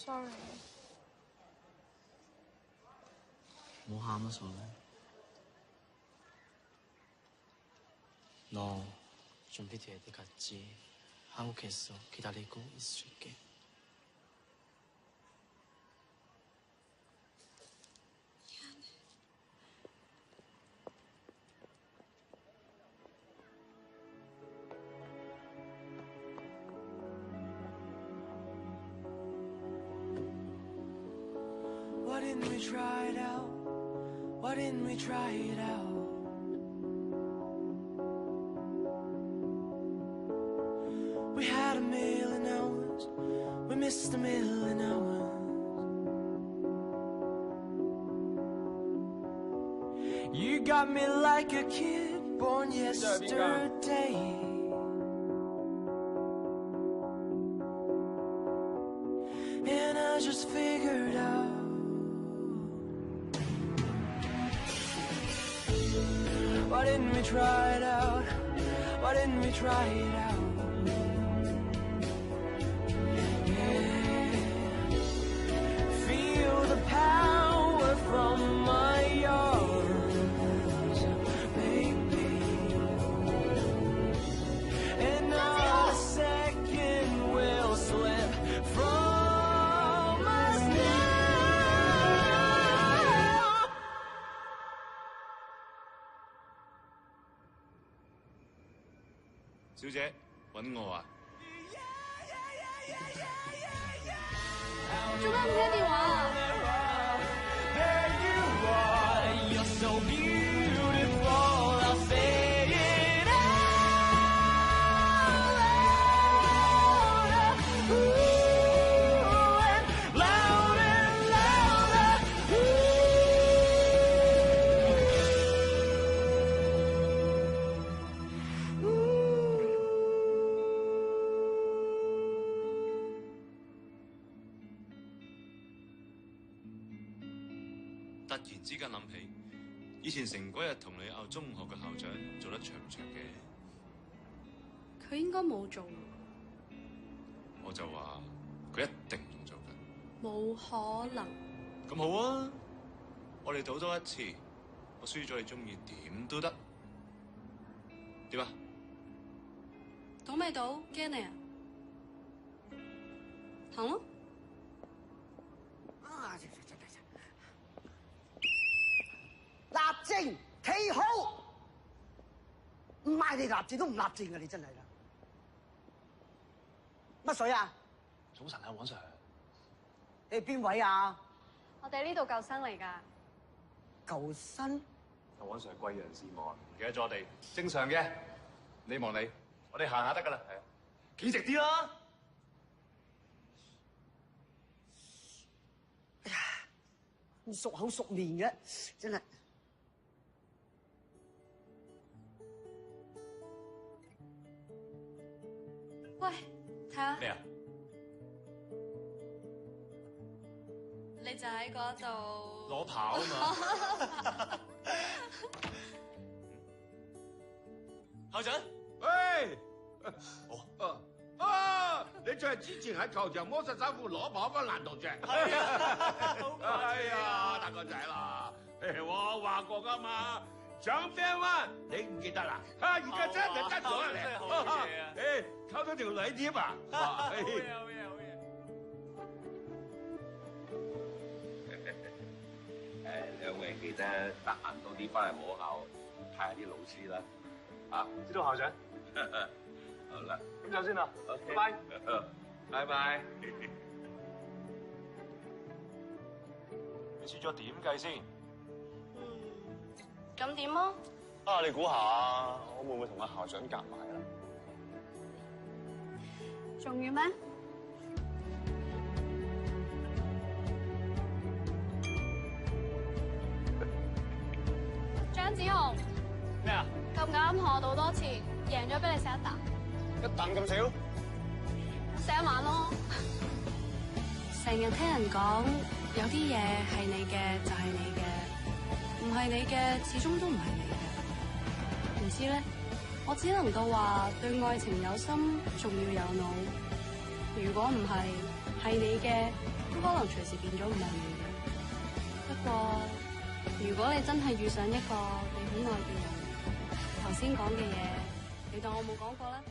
Sorry。冇喊啊，傻女。너 준비돼야 되겠지. 한국에서 기다리고 있을게. Why didn't we try it out? Why didn't we try it out? We had a million hours, we missed a million hours. You got me like a kid born yesterday. And I just figured out why didn't we try it out? Why didn't we try it out? Feel the power from my arms, baby. And not a second will slip from us now. Tiểu姐，揾我啊？做咩唔聽電話啊？ There you are, you're so beautiful. I'll say it out loud. Ooh, and louder, louder. Ooh. 突然之間諗起，以前成嗰日同你拗中學嘅校長做得長唔長嘅？佢應該冇做。我就話佢一定仲做緊。冇可能。咁好啊，我哋賭多一次，我輸咗你中意點都得。點啊？賭未賭？驚你啊？行咯。立正企好，唔嗌你立正都唔立正啊！你真係啦。乜水啊？早晨啊，黃 Sir。你係邊位啊？我哋呢度舊生嚟㗎。舊生？阿黃 Sir 貴人事忙，唔記得咗我哋，正常嘅。你望你，我哋行下得㗎啦，係啊，企直啲啦。哎呀，咁熟口熟面嘅，真係。喂，睇下。咩啊？你就喺嗰度攞跑啊嘛！校長，喂，你就係之前喺球場摸實衫褲攞跑翻爛同啫。係啊，哎呀，大個仔啦，我話過噶嘛，搶啡灣你唔記得啦？而家真係得咗啦，好嘢啊！溝咗條女添啊！好嘢，好嘢，好嘢！兩位記得得閒多啲翻嚟摸校，睇下啲老師啦。啊，知道校長。好啦，咁走先啦，拜拜。拜拜。你輸咗點計先？咁點啊？啊，你估下，我會唔會同阿校長夾埋啊？仲要咩？張子豪。咩啊？咁啱同我賭多次，贏咗俾你食一啖。一啖咁少？食一晚咯。成日聽人講，有啲嘢係你嘅就係你嘅，唔係你嘅始終都唔係你嘅。唔知咧，我只能夠話對愛情有心，仲要有腦。如果唔係，係你嘅，都可能隨時變咗唔係你嘅。不過，如果你真係遇上一個你好愛嘅人，頭先講嘅嘢，你當我冇講過啦。